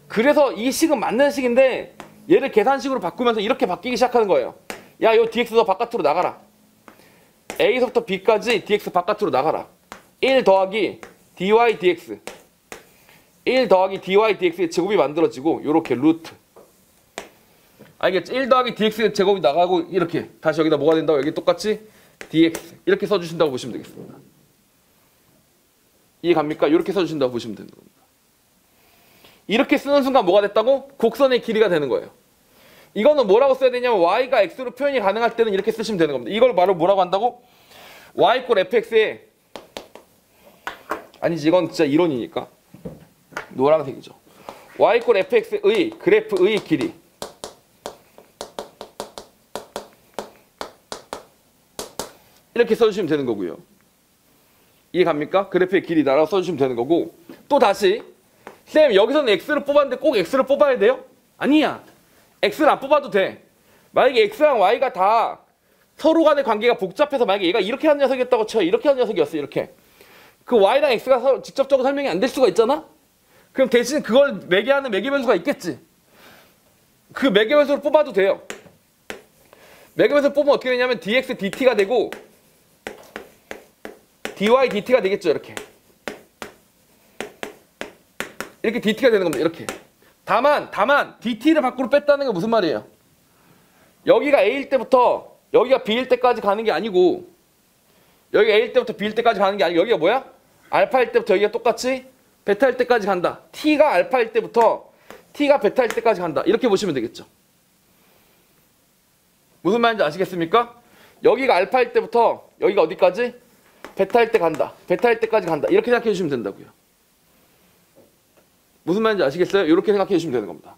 그래서 이 식은 맞는 식인데 얘를 계산식으로 바꾸면서 이렇게 바뀌기 시작하는 거예요. 야, 요 dx도 바깥으로 나가라. a서부터 b까지 dx 바깥으로 나가라. 1 더하기 dy dx 1 더하기 dy dx의 제곱이 만들어지고 요렇게 루트. 알겠지? 1 더하기 dx의 제곱이 나가고 이렇게 다시 여기다 뭐가 된다고? 여기 똑같이 dx 이렇게 써주신다고 보시면 되겠습니다. 이해 갑니까? 이렇게 써주신다고 보시면 되는 겁니다. 이렇게 쓰는 순간 뭐가 됐다고? 곡선의 길이가 되는 거예요. 이거는 뭐라고 써야 되냐면 y가 x로 표현이 가능할 때는 이렇게 쓰시면 되는 겁니다. 이걸 바로 뭐라고 한다고? y = fx의 아니지 이건 진짜 이론이니까 노란색이죠. y = fx의 그래프의 길이 이렇게 써주시면 되는 거고요. 이해 갑니까? 그래프의 길이다라고 써주시면 되는 거고 또 다시 쌤 여기서는 x를 뽑았는데 꼭 x를 뽑아야 돼요? 아니야. x를 안 뽑아도 돼. 만약에 x랑 y가 다 서로 간의 관계가 복잡해서 만약에 얘가 이렇게 한 녀석이었다고 쳐요. 이렇게 한 녀석이었어. 이렇게. 그 y랑 x가 직접적으로 설명이 안 될 수가 있잖아? 그럼 대신 그걸 매개하는 매개변수가 있겠지. 그 매개변수를 뽑아도 돼요. 매개변수를 뽑으면 어떻게 되냐면 dx dt가 되고 dy dt가 되겠죠. 이렇게. 이렇게 dt가 되는 겁니다. 이렇게. 다만 dt를 밖으로 뺐다는 게 무슨 말이에요? 여기가 a일 때부터 여기가 b일 때까지 가는 게 아니고 여기가 a일 때부터 b일 때까지 가는 게 아니고 여기가 뭐야? 알파일 때부터 여기가 똑같이 베타일 때까지 간다. t가 알파일 때부터 t가 베타일 때까지 간다. 이렇게 보시면 되겠죠. 무슨 말인지 아시겠습니까? 여기가 알파일 때부터 여기가 어디까지? 베타일 때 간다. 베타일 때까지 간다. 이렇게 생각해 주시면 된다고요. 무슨 말인지 아시겠어요? 이렇게 생각해 주시면 되는 겁니다.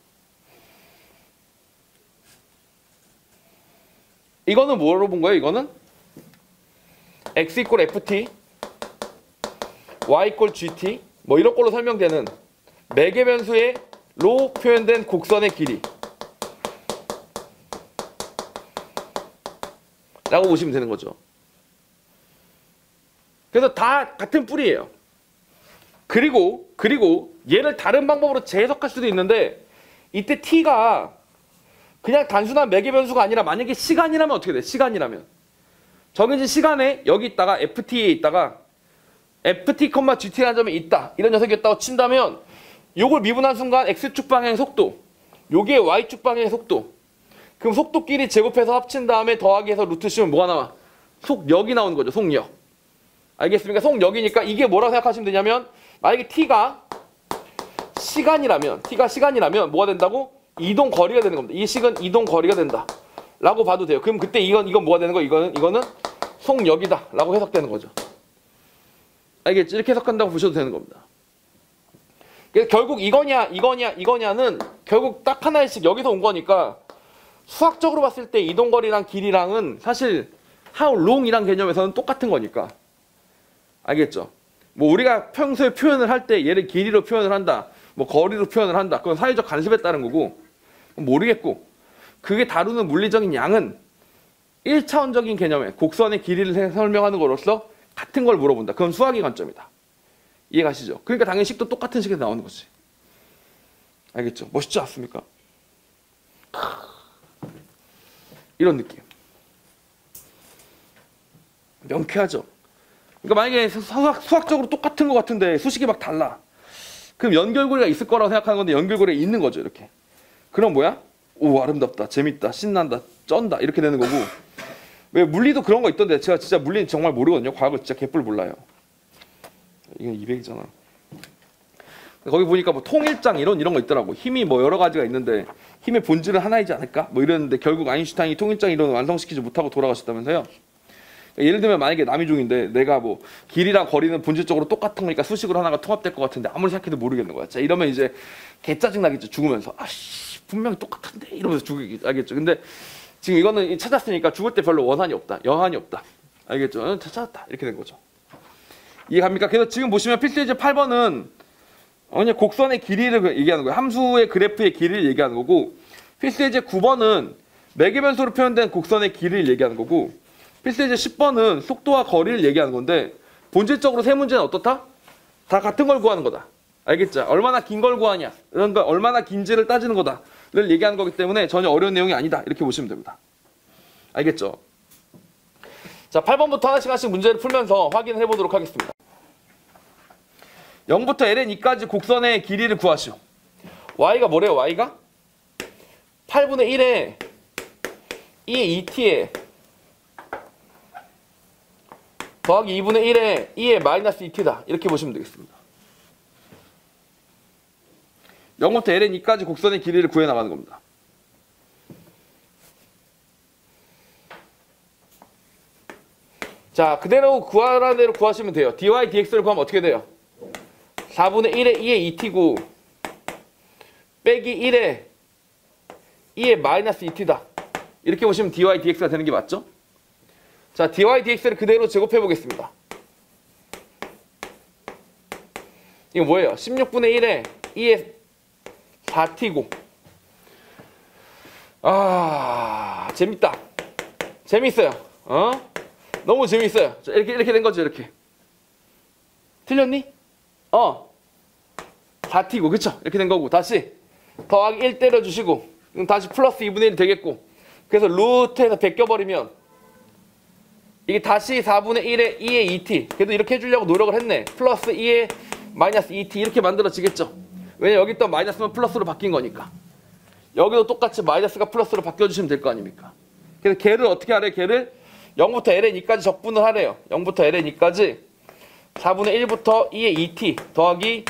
이거는 뭐로 본 거예요? 이거는 x 이퀄 ft y 이퀄 gt 뭐 이런 걸로 설명되는 매개변수로 표현된 곡선의 길이 라고 보시면 되는 거죠. 그래서 다 같은 뿌리예요. 그리고 얘를 다른 방법으로 재해석할 수도 있는데 이때 t가 그냥 단순한 매개변수가 아니라 만약에 시간이라면 어떻게 돼? 시간이라면 정해진 시간에 여기 있다가 ft에 있다가 ft, gt라는 점이 있다. 이런 녀석이었다고 친다면 요걸 미분한 순간 x축 방향의 속도 요게 y축 방향의 속도 그럼 속도끼리 제곱해서 합친 다음에 더하기 해서 루트 씌우면 뭐가 나와? 속력이 나오는 거죠. 속력. 알겠습니까? 속력이니까 이게 뭐라고 생각하시면 되냐면 만약에 t가 시간이라면 뭐가 된다고? 이동 거리가 되는 겁니다. 이 식은 이동 거리가 된다. 라고 봐도 돼요. 그럼 그때 이건 뭐가 되는 거? 이거는 속력이다. 라고 해석되는 거죠. 알겠지? 이렇게 해석한다고 보셔도 되는 겁니다. 결국 이거냐는 결국 딱 하나씩 여기서 온 거니까 수학적으로 봤을 때 이동거리랑 길이랑은 사실 how long이란 개념에서는 똑같은 거니까. 알겠죠? 뭐 우리가 평소에 표현을 할 때 얘를 길이로 표현을 한다. 뭐 거리로 표현을 한다. 그건 사회적 관습에 따른 거고 모르겠고 그게 다루는 물리적인 양은 1차원적인 개념의 곡선의 길이를 설명하는 거로서 같은 걸 물어본다. 그건 수학의 관점이다. 이해 가시죠? 그러니까 당연히 식도 똑같은 식에서 나오는 거지. 알겠죠? 멋있지 않습니까? 이런 느낌. 명쾌하죠? 그러니까 만약에 수학적으로 똑같은 것 같은데 수식이 막 달라. 그럼 연결고리가 있을 거라고 생각하는 건데 연결고리가 있는 거죠. 이렇게. 그럼 뭐야? 오, 아름답다. 재밌다. 신난다. 쩐다. 이렇게 되는 거고. 왜 물리도 그런 거 있던데 제가 진짜 물리는 정말 모르거든요. 과학을 진짜 개뿔 몰라요. 이건 200이잖아. 거기 보니까 뭐 통일장 이런 거 있더라고. 힘이 뭐 여러 가지가 있는데 힘의 본질은 하나이지 않을까? 뭐 이랬는데 결국 아인슈타인이 통일장 이론을 완성시키지 못하고 돌아가셨다면서요. 예를 들면 만약에 남이중인데 내가 뭐 길이랑 거리는 본질적으로 똑같은 거니까 수식으로 하나가 통합될 것 같은데 아무리 생각해도 모르겠는 거야. 자, 이러면 이제 개짜증 나겠죠. 죽으면서. 아씨 분명히 똑같은데 이러면서 죽이겠죠. 알겠죠? 근데 지금 이거는 찾았으니까 죽을 때 별로 원한이 없다. 여한이 없다. 알겠죠? 찾았다. 이렇게 된 거죠. 이해 갑니까? 그래서 지금 보시면 필수예제 8번은 그냥 곡선의 길이를 얘기하는 거예요. 함수의 그래프의 길이를 얘기하는 거고 필수예제 9번은 매개변수로 표현된 곡선의 길이를 얘기하는 거고 필수예제 10번은 속도와 거리를 얘기하는 건데 본질적으로 세 문제는 어떻다? 다 같은 걸 구하는 거다. 알겠죠? 얼마나 긴 걸 구하냐 이런 거 얼마나 긴지를 따지는 거다를 얘기하는 거기 때문에 전혀 어려운 내용이 아니다. 이렇게 보시면 됩니다. 알겠죠? 자, 8번부터 하나씩 문제를 풀면서 확인을 해보도록 하겠습니다. 0부터 ln2까지 곡선의 길이를 구하시오. y가 뭐래요? y가? 8분의 1에 2의 2t에 더하기 2분의 1에 2의 마이너스 2t다. 이렇게 보시면 되겠습니다. 0부터 ln2까지 곡선의 길이를 구해 나가는 겁니다. 자, 그대로 구하라는 대로 구하시면 돼요. dy dx를 구하면 어떻게 돼요? 4분의 1에 2의 2t고 빼기 1에 2의 마이너스 2t다. 이렇게 보시면 dy dx가 되는 게 맞죠? 자, dy dx를 그대로 제곱해 보겠습니다. 이거 뭐예요? 16분의 1에 2의 4t고. 아, 재밌다. 재밌어요. 너무 재밌어요. 자, 이렇게 된 거죠, 이렇게. 틀렸니? 4t고, 그쵸? 이렇게 된 거고. 다시 더하기 1 때려주시고, 그럼 다시 플러스 2분의 1 되겠고. 그래서 루트에서 베껴버리면 이게 다시 4분의 1에 2의 2t. 그래도 이렇게 해주려고 노력을 했네. 플러스 2의 마이너스 2t 이렇게 만들어지겠죠. 왜냐면 여기 또 마이너스만 플러스로 바뀐 거니까. 여기도 똑같이 마이너스가 플러스로 바뀌어주시면 될 거 아닙니까? 그래서 걔를 어떻게 하래요? 걔를 0부터 ln2까지 적분을 하래요. 0부터 ln2까지 4분의 1부터 2의 2t 더하기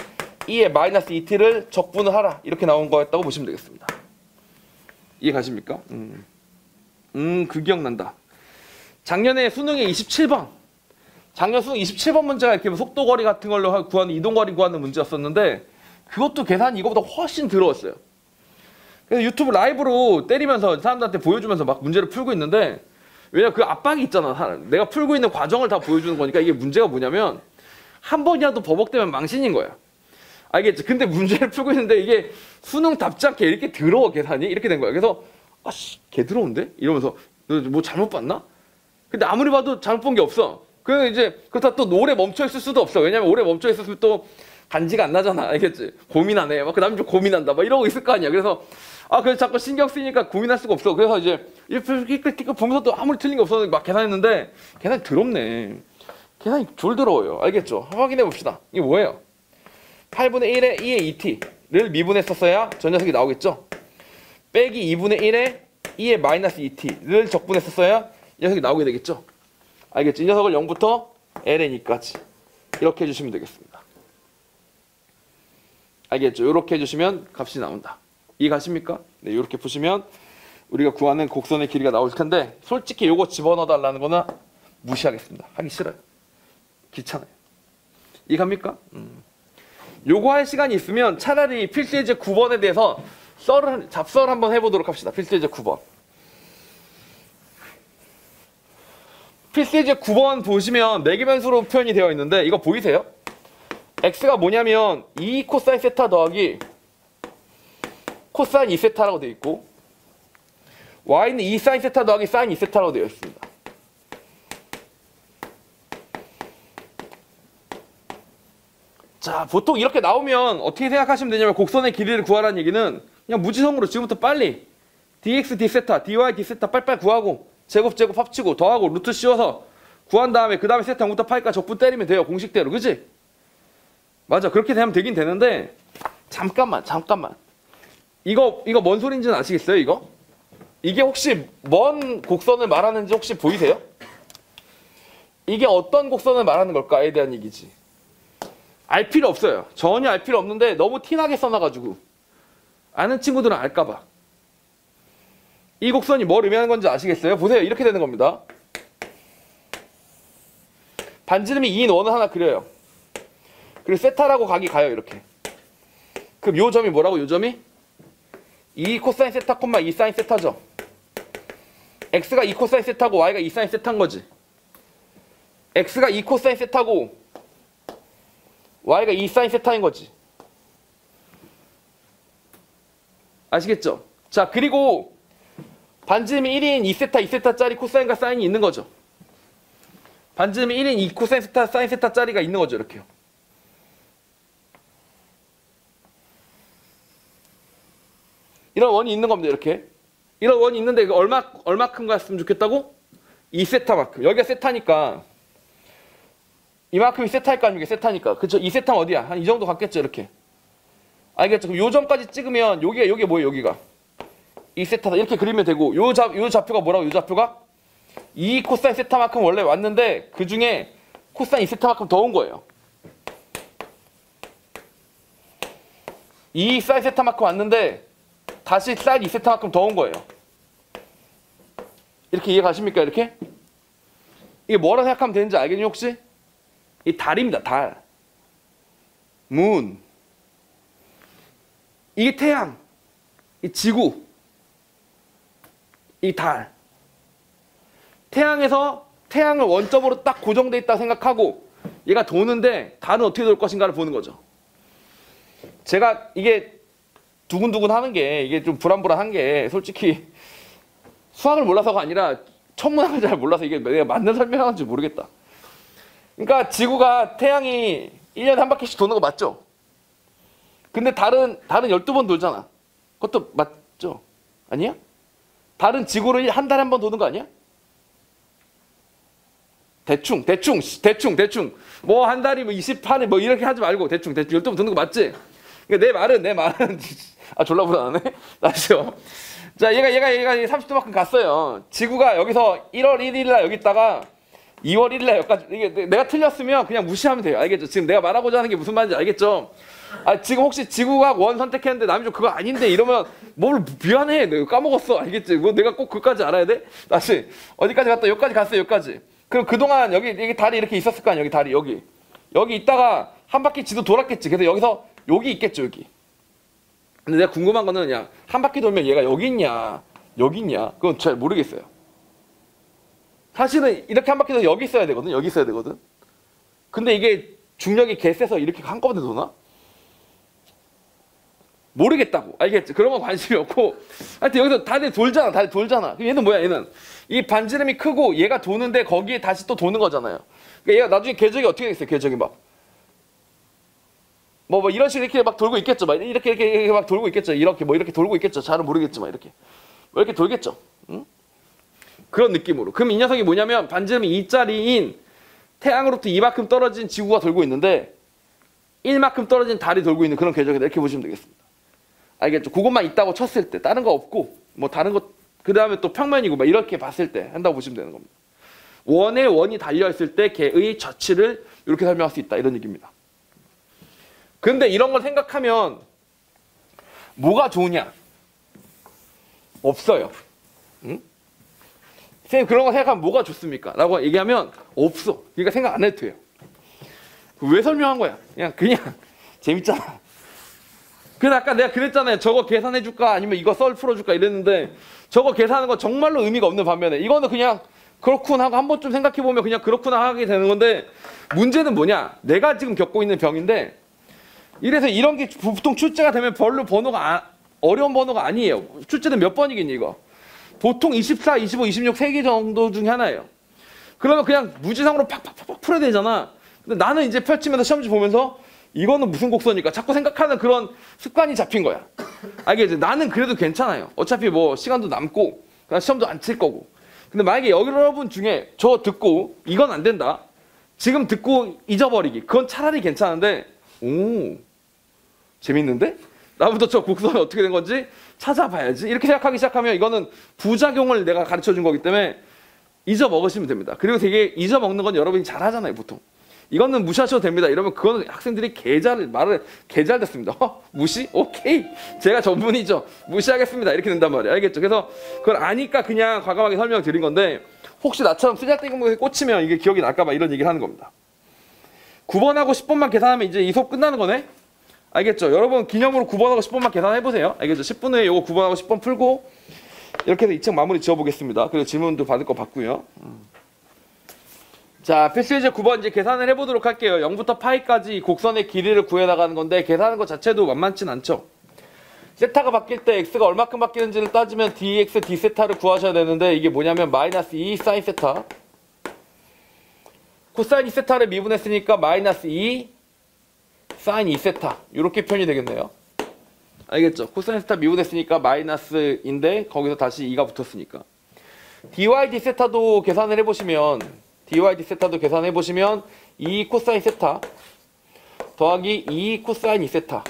2의 마이너스 2t를 적분을 하라. 이렇게 나온 거였다고 보시면 되겠습니다. 이해 가십니까? 그 기억난다. 작년에 수능에 27번. 작년 수능 27번 문제가 이렇게 속도거리 같은 걸로 구하는 이동거리 구하는 문제였었는데 그것도 계산이 이거보다 훨씬 더러웠어요. 그래서 유튜브 라이브로 때리면서 사람들한테 보여주면서 막 문제를 풀고 있는데 왜냐면 그 압박이 있잖아. 내가 풀고 있는 과정을 다 보여주는 거니까 이게 문제가 뭐냐면 한 번이라도 버벅대면 망신인 거야. 알겠지? 근데 문제를 풀고 있는데 이게 수능답지 않게 이렇게 더러워 계산이 이렇게 된 거야. 그래서 아씨 개 더러운데? 이러면서 너 뭐 잘못 봤나? 근데 아무리 봐도 잘못 본 게 없어. 그래서 이제 그렇다 또 오래 멈춰 있을 수도 없어. 왜냐면 오래 멈춰 있었으면 또 간지가 안 나잖아. 알겠지? 고민하네. 막 그 다음에 좀 고민한다. 막 이러고 있을 거 아니야. 그래서 그래서 자꾸 신경 쓰이니까 고민할 수가 없어. 그래서 이제 이렇게 보면서 또 아무리 틀린 게 없었는데 막 계산했는데 계산이 더럽네. 계산이 졸더러워요. 알겠죠? 확인해 봅시다. 이게 뭐예요? 8분의 1에 2의 2t를 미분했었어야 저 녀석이 나오겠죠? 빼기 2분의 1에 2의 마이너스 2t를 적분했었어야 이 녀석이 나오게 되겠죠? 알겠죠? 이 녀석을 0부터 ln2까지 이렇게 해주시면 되겠습니다. 알겠죠? 이렇게 해주시면 값이 나온다. 이해 가십니까? 네, 이렇게 푸시면 우리가 구하는 곡선의 길이가 나올 텐데 솔직히 요거 집어넣어 달라는 거는 무시하겠습니다. 하기 싫어요. 귀찮아요. 이해 갑니까? 요거 할 시간이 있으면 차라리 필수예제 9번에 대해서 잡설 한번 해보도록 합시다. 필수예제 9번. 필수예제 9번 보시면 매개변수로 표현이 되어 있는데 이거 보이세요? x가 뭐냐면 2 코사인 세타 더하기 코사인 2세타라고 되어 있고 y는 2 사인 세타 더하기 사인 2세타라고 되어 있습니다. 자, 보통 이렇게 나오면 어떻게 생각하시면 되냐면 곡선의 길이를 구하라는 얘기는 그냥 무지성으로 지금부터 빨리 dx d세타, dy d세타 빨빨 구하고 제곱 합치고 더하고 루트 씌워서 구한 다음에 그 다음에 세타 0부터 파이까지 적분 때리면 돼요. 공식대로. 그치? 맞아. 그렇게 되면 되긴 되는데 잠깐만. 이거 뭔 소린지는 아시겠어요? 이게 혹시 뭔 곡선을 말하는지 혹시 보이세요? 이게 어떤 곡선을 말하는 걸까에 대한 얘기지. 알 필요 없어요. 전혀 알 필요 없는데 너무 티나게 써놔가지고 아는 친구들은 알까봐. 이 곡선이 뭘 의미하는 건지 아시겠어요? 보세요. 이렇게 되는 겁니다. 반지름이 2인 원을 하나 그려요. 그리고 세타라고 각이 가요. 이렇게. 그럼 요 점이 뭐라고? 요 점이? 2 코사인 세타, 2 사인 세타죠. x가 2 코사인 세타고 y가 2 사인 세타인 거지. x가 2 코사인 세타고 y가 2 사인 세타인 거지. 아시겠죠? 자, 그리고 반지름이 1인 2세타, 2세타짜리 코사인과 사인이 있는 거죠. 반지름이 1인 2 코사인 세타, 사인 세타짜리가 있는 거죠. 이렇게요. 이런 원이 있는 겁니다. 이렇게. 이런 원이 있는데 이거 얼마큼 갔으면 좋겠다고? 2세타만큼. 여기가 세타니까 이만큼이 세타일 거 아닙니까? 세타니까. 그쵸? 2세타 어디야? 한 이 정도 갔겠죠? 이렇게. 알겠죠? 그럼 요 점까지 찍으면 요게 뭐예요? 여기가 2세타다. 이렇게 그리면 되고 요 좌표가 뭐라고? 요 좌표가 2 코사인 세타만큼 원래 왔는데 그 중에 코사인 2세타만큼 더 온 거예요. 2 사인 세타만큼 왔는데 다시 사인 2세타만큼 더 온 거예요. 이렇게 이해 가십니까? 이렇게? 이게 뭐라 생각하면 되는지 알겠니 혹시? 이 달입니다. 달. 문. 이게 태양. 이 지구. 이 달. 태양에서 태양을 원점으로 딱 고정돼 있다 생각하고 얘가 도는데 달은 어떻게 돌 것인가를 보는 거죠. 제가 이게 두근두근 하는 게 이게 좀 불안불안한 게 솔직히 수학을 몰라서가 아니라 천문학을 잘 몰라서 이게 내가 맞는 설명하는지 모르겠다. 그러니까 지구가 태양이 1년에 한 바퀴씩 도는 거 맞죠? 근데 달은 12번 돌잖아. 그것도 맞죠? 아니야? 달은 지구를 한 달에 한 번 도는 거 아니야? 대충. 뭐 한 달이 뭐 28일 뭐 이렇게 하지 말고 대충 12번 도는 거 맞지? 그러니까 내 말은 아 졸라 불안하네. 다시요. 자, 얘가 30도만큼 갔어요. 지구가 여기서 1월 1일 날 여기 있다가 2월 1일 날 여기까지, 이게 내가 틀렸으면 그냥 무시하면 돼요. 알겠죠? 지금 내가 말하고자 하는 게 무슨 말인지 알겠죠? 아, 지금 혹시 지구가 원 선택했는데 남이 좀 그거 아닌데 이러면 뭘 미안해. 내가 까먹었어. 알겠지? 뭐 내가 꼭 그까지 알아야 돼? 다시 어디까지 갔다 여기까지 갔어요. 여기까지. 그럼 그동안 여기 달이 이렇게 있었을 거 아니야. 여기 달이 여기 있다가 한 바퀴 지도 돌았겠지. 그래서 여기서 여기 있겠죠. 여기. 근데 내가 궁금한 거는 그냥 한 바퀴 돌면 얘가 여기 있냐 그건 잘 모르겠어요. 사실은 이렇게 한 바퀴 돌면 여기 있어야 되거든. 근데 이게 중력이 개 세서 이렇게 한꺼번에 도나? 모르겠다고. 알겠지? 그런 건 관심이 없고 하여튼 여기서 달이 돌잖아. 그럼 얘는 뭐야? 얘는 이 반지름이 크고 얘가 도는데 거기에 다시 또 도는 거잖아요. 그러니까 얘가 나중에 궤적이 어떻게 되겠어요? 궤적이 막 뭐 이런 식으로 이렇게 막 돌고 있겠죠. 막 이렇게 막 돌고 있겠죠. 이렇게 돌고 있겠죠. 잘은 모르겠지만 이렇게 돌겠죠. 응? 그런 느낌으로. 그럼 이 녀석이 뭐냐면 반지름이 2짜리인 태양으로부터 이만큼 떨어진 지구가 돌고 있는데 1만큼 떨어진 달이 돌고 있는 그런 궤적이다. 이렇게 보시면 되겠습니다. 알겠죠? 그것만 있다고 쳤을 때 다른 거 없고 뭐 다른 거 그 다음에 또 평면이고 막 이렇게 봤을 때 한다고 보시면 되는 겁니다. 원에 원이 달려있을 때 걔의 좌치를 이렇게 설명할 수 있다. 이런 얘기입니다. 근데 이런 걸 생각하면 뭐가 좋으냐? 없어요. 응? 선생님 그런 거 생각하면 뭐가 좋습니까? 라고 얘기하면 없어. 그러니까 생각 안 해도 돼요. 왜 설명한 거야? 그냥 재밌잖아. 그래서 아까 내가 그랬잖아요. 저거 계산해줄까? 아니면 이거 썰 풀어줄까? 이랬는데 저거 계산하는 건 정말로 의미가 없는 반면에 이거는 그냥 그렇구나 하고 한 번쯤 생각해보면 그냥 그렇구나 하게 되는 건데 문제는 뭐냐? 내가 지금 겪고 있는 병인데 이래서 이런 게 보통 출제가 되면 별로 어려운 번호가 아니에요. 출제는 몇 번이겠니 이거? 보통 24, 25, 26 3개 정도 중에 하나예요. 그러면 그냥 무지성으로 팍팍팍 풀어야 되잖아. 근데 나는 이제 펼치면서 시험지 보면서 이거는 무슨 곡선일까? 자꾸 생각하는 그런 습관이 잡힌 거야. 알겠지? 나는 그래도 괜찮아요. 어차피 뭐 시간도 남고 시험도 안 칠 거고. 근데 만약에 여러분 중에 저 듣고 이건 안 된다. 지금 듣고 잊어버리기. 그건 차라리 괜찮은데 재밌는데? 나부터 저 곡선이 어떻게 된 건지 찾아봐야지. 이렇게 생각하기 시작하면 이거는 부작용을 내가 가르쳐 준 거기 때문에 잊어먹으시면 됩니다. 그리고 되게 잊어먹는 건 여러분이 잘 하잖아요, 보통. 이거는 무시하셔도 됩니다. 이러면 그거는 학생들이 말을 개 잘 듣습니다. 무시? 오케이. 제가 전문이죠. 무시하겠습니다. 이렇게 된단 말이에요. 알겠죠? 그래서 그걸 아니까 그냥 과감하게 설명드린 건데 혹시 나처럼 쓰잘데기 없는 것에 꽂히면 이게 기억이 날까봐 이런 얘기를 하는 겁니다. 9번하고 10번만 계산하면 이제 이 수업 끝나는 거네? 알겠죠? 여러분 기념으로 9번하고 10번만 계산해보세요. 알겠죠? 10분 후에 요거 9번하고 10번 풀고 이렇게 해서 2층 마무리 지어보겠습니다. 그리고 질문도 받을 거 받고요. 자, 필수예제 9번 이제 계산을 해보도록 할게요. 0부터 파이까지 곡선의 길이를 구해나가는 건데 계산하는 것 자체도 만만치 않죠. 세타가 바뀔 때 x가 얼마큼 바뀌는지를 따지면 dx, d세타를 구하셔야 되는데 이게 뭐냐면 마이너스 2 사인 세타 코사인 2세타를 미분했으니까 마이너스 2 사인 2세타 이렇게 표현이 되겠네요. 알겠죠? 코사인 세타 미분했으니까 마이너스인데 거기서 다시 2가 붙었으니까 dy d세타도 계산을 해보시면 2 코사인 세타 더하기 2 코사인 2세타가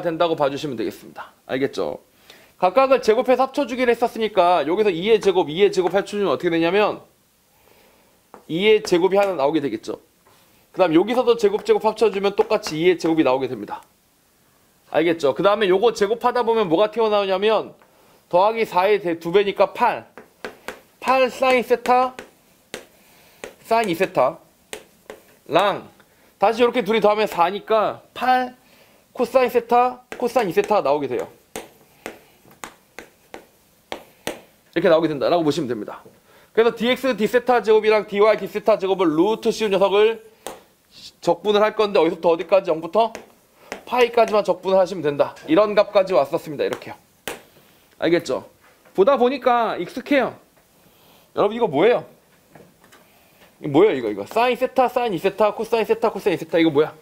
된다고 봐주시면 되겠습니다. 알겠죠? 각각을 제곱해서 합쳐주기로 했었으니까 여기서 2의 제곱 합쳐주면 어떻게 되냐면 2의 제곱이 하나 나오게 되겠죠. 그 다음 여기서도 제곱 합쳐주면 똑같이 2의 제곱이 나오게 됩니다. 알겠죠? 그 다음에 요거 제곱하다 보면 뭐가 튀어나오냐면 더하기 4의 2배니까 8 사인 세타 사인 2세타 랑 다시 이렇게 둘이 더하면 4니까 8 코사인 세타 코사인 2세타가 나오게 돼요. 이렇게 나오게 된다라고 보시면 됩니다. 그래서 dx d세타 제곱이랑 dy d세타 제곱을 루트 씌운 녀석을 적분을 할 건데 어디서부터 어디까지? 0부터 파이까지만 적분을 하시면 된다. 이런 값까지 왔었습니다. 이렇게요. 알겠죠? 보다 보니까 익숙해요. 여러분 이거 뭐예요? 이거 뭐예요? 이거 사인 세타, 사인 2세타, 코사인 세타, 코사인 2세타. 이거 뭐야?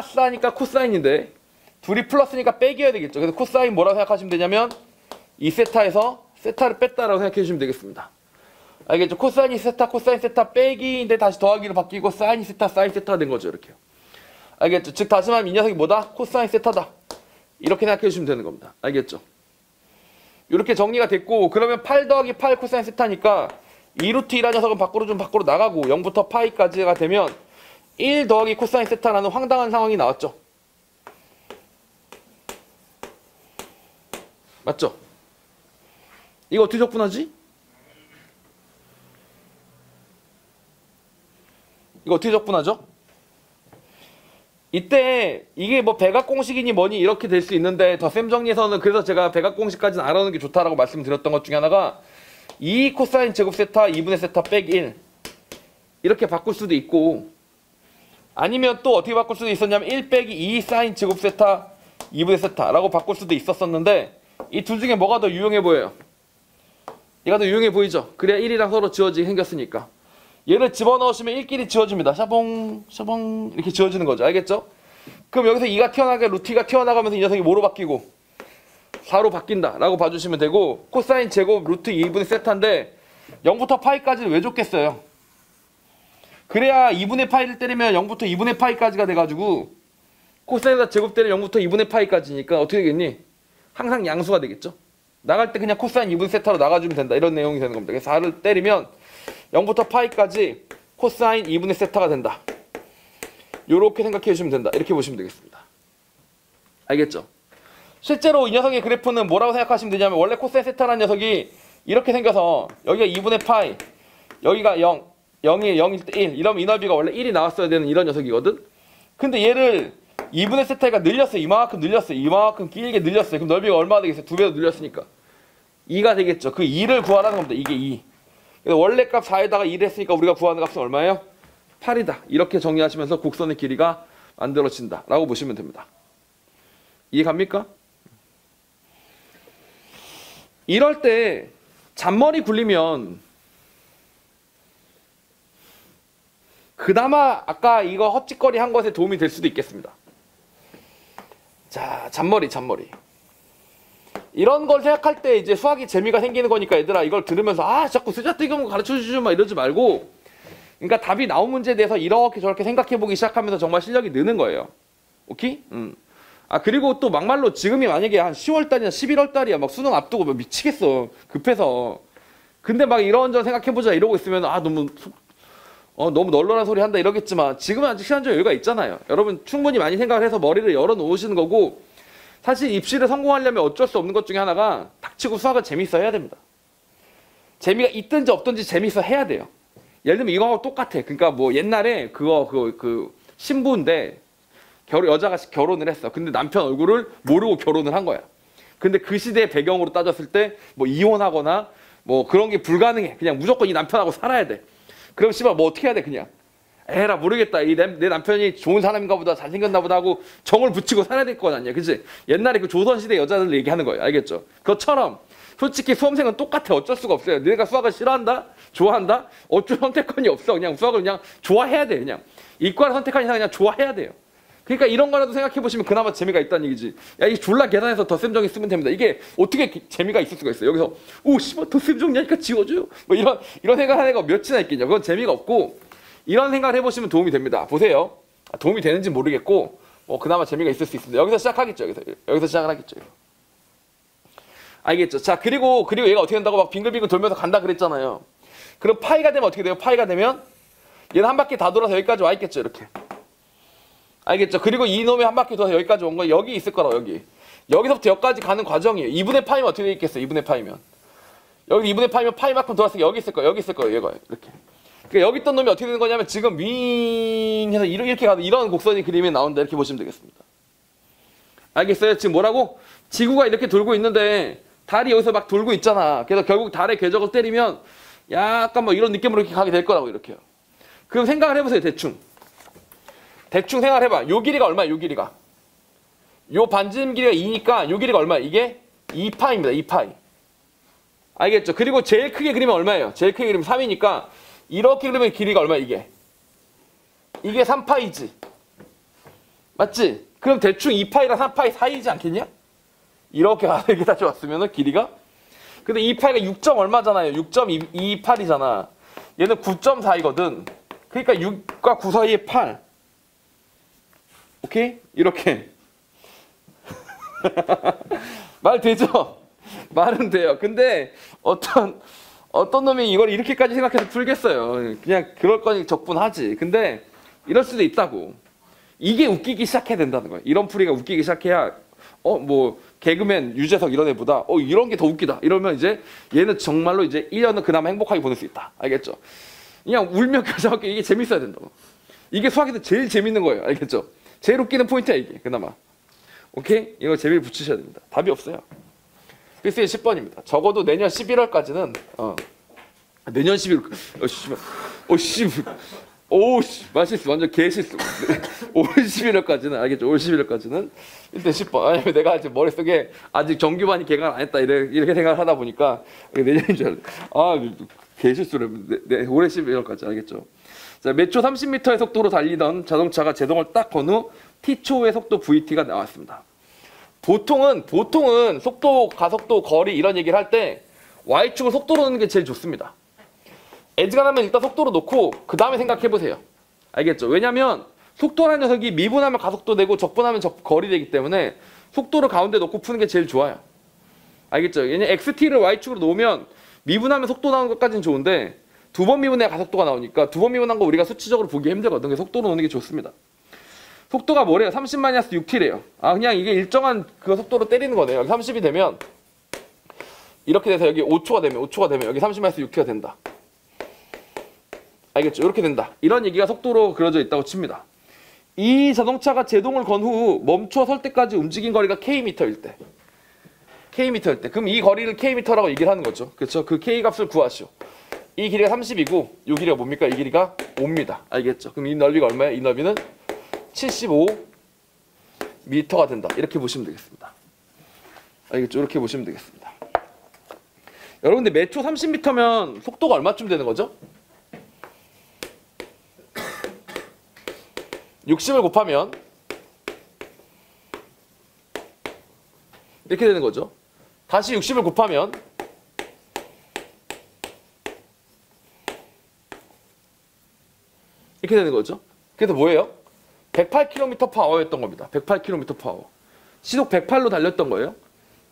사니까 코사인인데 둘이 플러스니까 빼기여야 되겠죠. 그래서 코사인 뭐라고 생각하시면 되냐면 2세타에서 세타를 뺐다라고 생각해 주시면 되겠습니다. 알겠죠? 코사인 2세타, 코사인 세타 빼기인데 다시 더하기로 바뀌고 사인 2세타, 사인 세타가 된 거죠. 이렇게요. 알겠죠? 즉 다시 말하면 이 녀석이 뭐다? 코사인 세타다. 이렇게 생각해 주시면 되는 겁니다. 알겠죠? 이렇게 정리가 됐고 그러면 8 더하기 8 코사인 세타니까 2루트 1한 녀석은 밖으로 나가고 0부터 파이까지가 되면 1 더하기 코사인 세타라는 황당한 상황이 나왔죠. 맞죠? 이거 어떻게 적분하지? 이거 어떻게 적분하죠? 이때 이게 뭐 백악공식이니 뭐니 이렇게 될 수 있는데 덧셈 정리에서는 그래서 제가 백악공식까지는 알아놓는 게 좋다라고 말씀드렸던 것 중에 하나가 2 코사인 제곱 세타 2분의 세타 빼기 1 이렇게 바꿀 수도 있고 아니면 또 어떻게 바꿀 수도 있었냐면 1 빼기 2 사인 제곱 세타 2분의 세타라고 바꿀 수도 있었었는데 이 둘 중에 뭐가 더 유용해 보여요? 얘가 더 유용해 보이죠? 그래야 1이랑 서로 지워지게 생겼으니까 얘를 집어넣으시면 1끼리 지워집니다. 샤봉 샤봉 이렇게 지워지는 거죠. 알겠죠? 그럼 여기서 2가 튀어나가게 루트 2가 튀어나가면서 이 녀석이 뭐로 바뀌고 4로 바뀐다 라고 봐주시면 되고 코사인 제곱 루트 2분의 세타인데 0부터 파이까지는 왜 줬겠어요? 그래야 2분의 파이를 때리면 0부터 2분의 파이까지가 돼가지고 코사인에다 제곱 때리면 0부터 2분의 파이까지니까 어떻게 되겠니? 항상 양수가 되겠죠? 나갈 때 그냥 코사인 2분의 세타로 나가주면 된다. 이런 내용이 되는 겁니다. 그래서 4를 때리면 0부터 파이까지 코사인 2분의 세타가 된다. 요렇게 생각해 주시면 된다. 이렇게 보시면 되겠습니다. 알겠죠? 실제로 이 녀석의 그래프는 뭐라고 생각하시면 되냐면 원래 코사인 세타라는 녀석이 이렇게 생겨서 여기가 2분의 파이 여기가 0 0이 0일 때 1 이러면 이 넓이가 원래 1이 나왔어야 되는 이런 녀석이거든. 근데 얘를 2분의 세타가 늘렸어요. 이만큼 늘렸어요. 이만큼 길게 늘렸어요. 그럼 넓이가 얼마나 되겠어요? 2배로 늘렸으니까 2가 되겠죠. 그 2를 구하라는 겁니다. 이게 2. 그래서 원래 값 4에다가 2를 했으니까 우리가 구하는 값은 얼마예요? 8이다. 이렇게 정리하시면서 곡선의 길이가 만들어진다 라고 보시면 됩니다. 이해 갑니까? 이럴 때 잔머리 굴리면 그나마 아까 이거 헛짓거리 한 것에 도움이 될 수도 있겠습니다. 자, 잔머리. 이런 걸 생각할 때 이제 수학이 재미가 생기는 거니까 얘들아 이걸 들으면서 아 자꾸 쓰잘데기 가르쳐주지 마 이러지 말고 그러니까 답이 나온 문제에 대해서 이렇게 저렇게 생각해보기 시작하면서 정말 실력이 느는 거예요. 오케이? 아 그리고 또 막말로 지금이 만약에 한 10월달이나 11월달이야 막 수능 앞두고 막 미치겠어 급해서 근데 막 이런저런 생각해보자 이러고 있으면 아 너무 널널한 소리 한다 이러겠지만 지금은 아직 시간적 여유가 있잖아요. 여러분 충분히 많이 생각을 해서 머리를 열어놓으시는 거고 사실 입시를 성공하려면 어쩔 수 없는 것 중에 하나가 닥치고 수학을 재밌어 해야 됩니다. 재미가 있든지 없든지 재밌어 해야 돼요. 예를 들면 이거하고 똑같아. 그러니까 뭐 옛날에 그 신부인데 여자가 결혼을 했어. 근데 남편 얼굴을 모르고 결혼을 한 거야. 근데 그 시대의 배경으로 따졌을 때 뭐 이혼하거나 뭐 그런 게 불가능해. 그냥 무조건 이 남편하고 살아야 돼. 그럼 씨발 뭐 어떻게 해야 돼 그냥. 에라 모르겠다. 내 남편이 좋은 사람인가 보다 잘생겼나 보다 하고 정을 붙이고 살아야 될 거 아니야. 그치? 옛날에 그 조선시대 여자들 얘기하는 거예요. 알겠죠? 그것처럼 솔직히 수험생은 똑같아. 어쩔 수가 없어요. 내가 수학을 싫어한다? 좋아한다? 어쩔 선택권이 없어. 그냥 수학을 그냥 좋아해야 돼. 그냥 이과를 선택한 이상 그냥 좋아해야 돼요. 그러니까 이런 거라도 생각해보시면 그나마 재미가 있다는 얘기지. 야, 이 졸라 계산해서 덧셈 정리 쓰면 됩니다. 이게 어떻게 재미가 있을 수가 있어요. 여기서 오 씨발 덧셈 정리하니까 지워줘요. 뭐 이런 생각하는 애가 몇이나 있겠냐. 그건 재미가 없고 이런 생각을 해보시면 도움이 됩니다. 보세요. 도움이 되는지 모르겠고 뭐 그나마 재미가 있을 수 있습니다. 여기서 시작하겠죠. 여기서 시작을 하겠죠. 알겠죠? 자 그리고 얘가 어떻게 된다고 막 빙글빙글 돌면서 간다 그랬잖아요. 그럼 파이가 되면 어떻게 돼요? 파이가 되면 얘는 한 바퀴 다 돌아서 여기까지 와 있겠죠. 이렇게. 알겠죠? 그리고 이놈이 한 바퀴 돌아서 여기까지 온 건 여기 있을 거라고 여기. 여기서부터 여기까지 가는 과정이에요. 2분의 파이면 어떻게 돼 있겠어요? 2분의 파이면. 여기 2분의 파이면 파이만큼 돌았으니까 여기 있을 거예요. 여기 있을 거예요. 얘가 이렇게. 그러니까 여기 있던 놈이 어떻게 되는 거냐면 지금 윙 해서 이렇게 가도 이런 곡선이 그림에 나온다. 이렇게 보시면 되겠습니다. 알겠어요? 지금 뭐라고? 지구가 이렇게 돌고 있는데 달이 여기서 막 돌고 있잖아. 그래서 결국 달의 궤적을 때리면 약간 뭐 이런 느낌으로 이렇게 가게 될 거라고 이렇게요. 그럼 생각을 해보세요. 대충 생각을 해봐. 요 길이가 얼마야? 요 길이가 요 반지름 길이가 2니까 요 길이가 얼마야? 이게 2파입니다. 2파이. 알겠죠? 그리고 제일 크게 그리면 얼마예요? 제일 크게 그리면 3이니까 이렇게 그리면 길이가 얼마야? 이게 3파이지. 맞지? 그럼 대충 2파이랑 3파이 사이지 않겠냐? 이렇게 가서 이렇게 다시 왔으면 길이가, 근데 2파이가 6점 얼마잖아요. 6.28이잖아. 얘는 9.4이거든. 그러니까 6과 9 사이에 8. 오케이? 이렇게. 말 되죠? 말은 돼요. 근데 어떤 놈이 이걸 이렇게까지 생각해서 풀겠어요. 그냥 그럴 거니 적분하지. 근데 이럴 수도 있다고. 이게 웃기기 시작해야 된다는 거예요. 이런 풀이가 웃기기 시작해야 뭐 개그맨 유재석 이런 애보다 이런 게 더 웃기다. 이러면 이제 얘는 정말로 이제 1년은 그나마 행복하게 보낼 수 있다. 알겠죠? 그냥 울며 겨자먹기 이게 재밌어야 된다고. 이게 수학에서 제일 재밌는 거예요. 알겠죠? 제일 웃기는 포인트야 이게 그나마. 오케이? 이거 재미를 붙이셔야 됩니다. 답이 없어요. 필수의 10번입니다. 적어도 내년 11월까지는 내년 11월 오씨 맛있어. 완전 개실수. 올 11월까지는 알겠죠? 올 11월까지는 일단 10번. 아니면 내가 아직 머릿속에 아직 정규반이 개강 안 했다 이렇게 생각을 하다 보니까 내년인 줄 알았네. 개실수를 올해 11월까지 알겠죠? 자, 몇 초 30m의 속도로 달리던 자동차가 제동을 딱 건 후 t초의 속도 vt가 나왔습니다. 보통은 속도, 가속도, 거리 이런 얘기를 할 때 y축을 속도로 넣는 게 제일 좋습니다. 에즈가 나면 일단 속도로 놓고 그 다음에 생각해보세요. 알겠죠? 왜냐면 속도라는 녀석이 미분하면 가속도 되고 적분하면 거리 되기 때문에 속도를 가운데 놓고 푸는 게 제일 좋아요. 알겠죠? 왜냐면 xt를 y축으로 놓으면 미분하면 속도 나오는 것까지는 좋은데 두 번 미분해야 가속도가 나오니까 두 번 미분한 거 우리가 수치적으로 보기 힘들거든. 그래서 속도로 놓는 게 좋습니다. 속도가 뭐래요? 30-6t래요. 그냥 이게 일정한 그 속도로 때리는 거네요. 여기 30이 되면 이렇게 돼서 여기 5초가 되면 여기 30-6t가 된다. 알겠죠? 이렇게 된다. 이런 얘기가 속도로 그려져 있다고 칩니다. 이 자동차가 제동을 건 후 멈춰 설 때까지 움직인 거리가 km일 때. 그럼 이 거리를 km라고 얘기를 하는 거죠. 그렇죠? 그 k 값을 구하시오. 이 길이가 30이고 이 길이가 뭡니까? 이 길이가 5입니다. 알겠죠? 그럼 이 넓이가 얼마예요? 이 넓이는 75m가 된다. 이렇게 보시면 되겠습니다. 알겠죠? 이렇게 보시면 되겠습니다. 여러분들 몇 초 30m면 속도가 얼마쯤 되는 거죠? 60을 곱하면 이렇게 되는 거죠. 다시 60을 곱하면 이렇게 되는 거죠. 그래서 뭐예요? 108km/h였던 겁니다. 108km/h. 시속 108로 달렸던 거예요.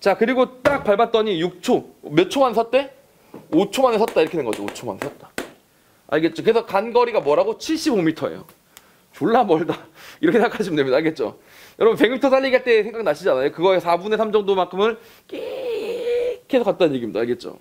자, 그리고 딱 밟았더니 6초. 몇 초 만에 섰대? 5초 만에 섰다. 이렇게 된 거죠. 5초 만에 섰다. 알겠죠? 그래서 간 거리가 뭐라고? 75m예요. 졸라 멀다. 이렇게 생각하시면 됩니다. 알겠죠? 여러분 100m 달리기 할 때 생각나시잖아요. 그거의 4분의 3 정도만큼을 끼익 해서 갔다는 얘기입니다. 알겠죠?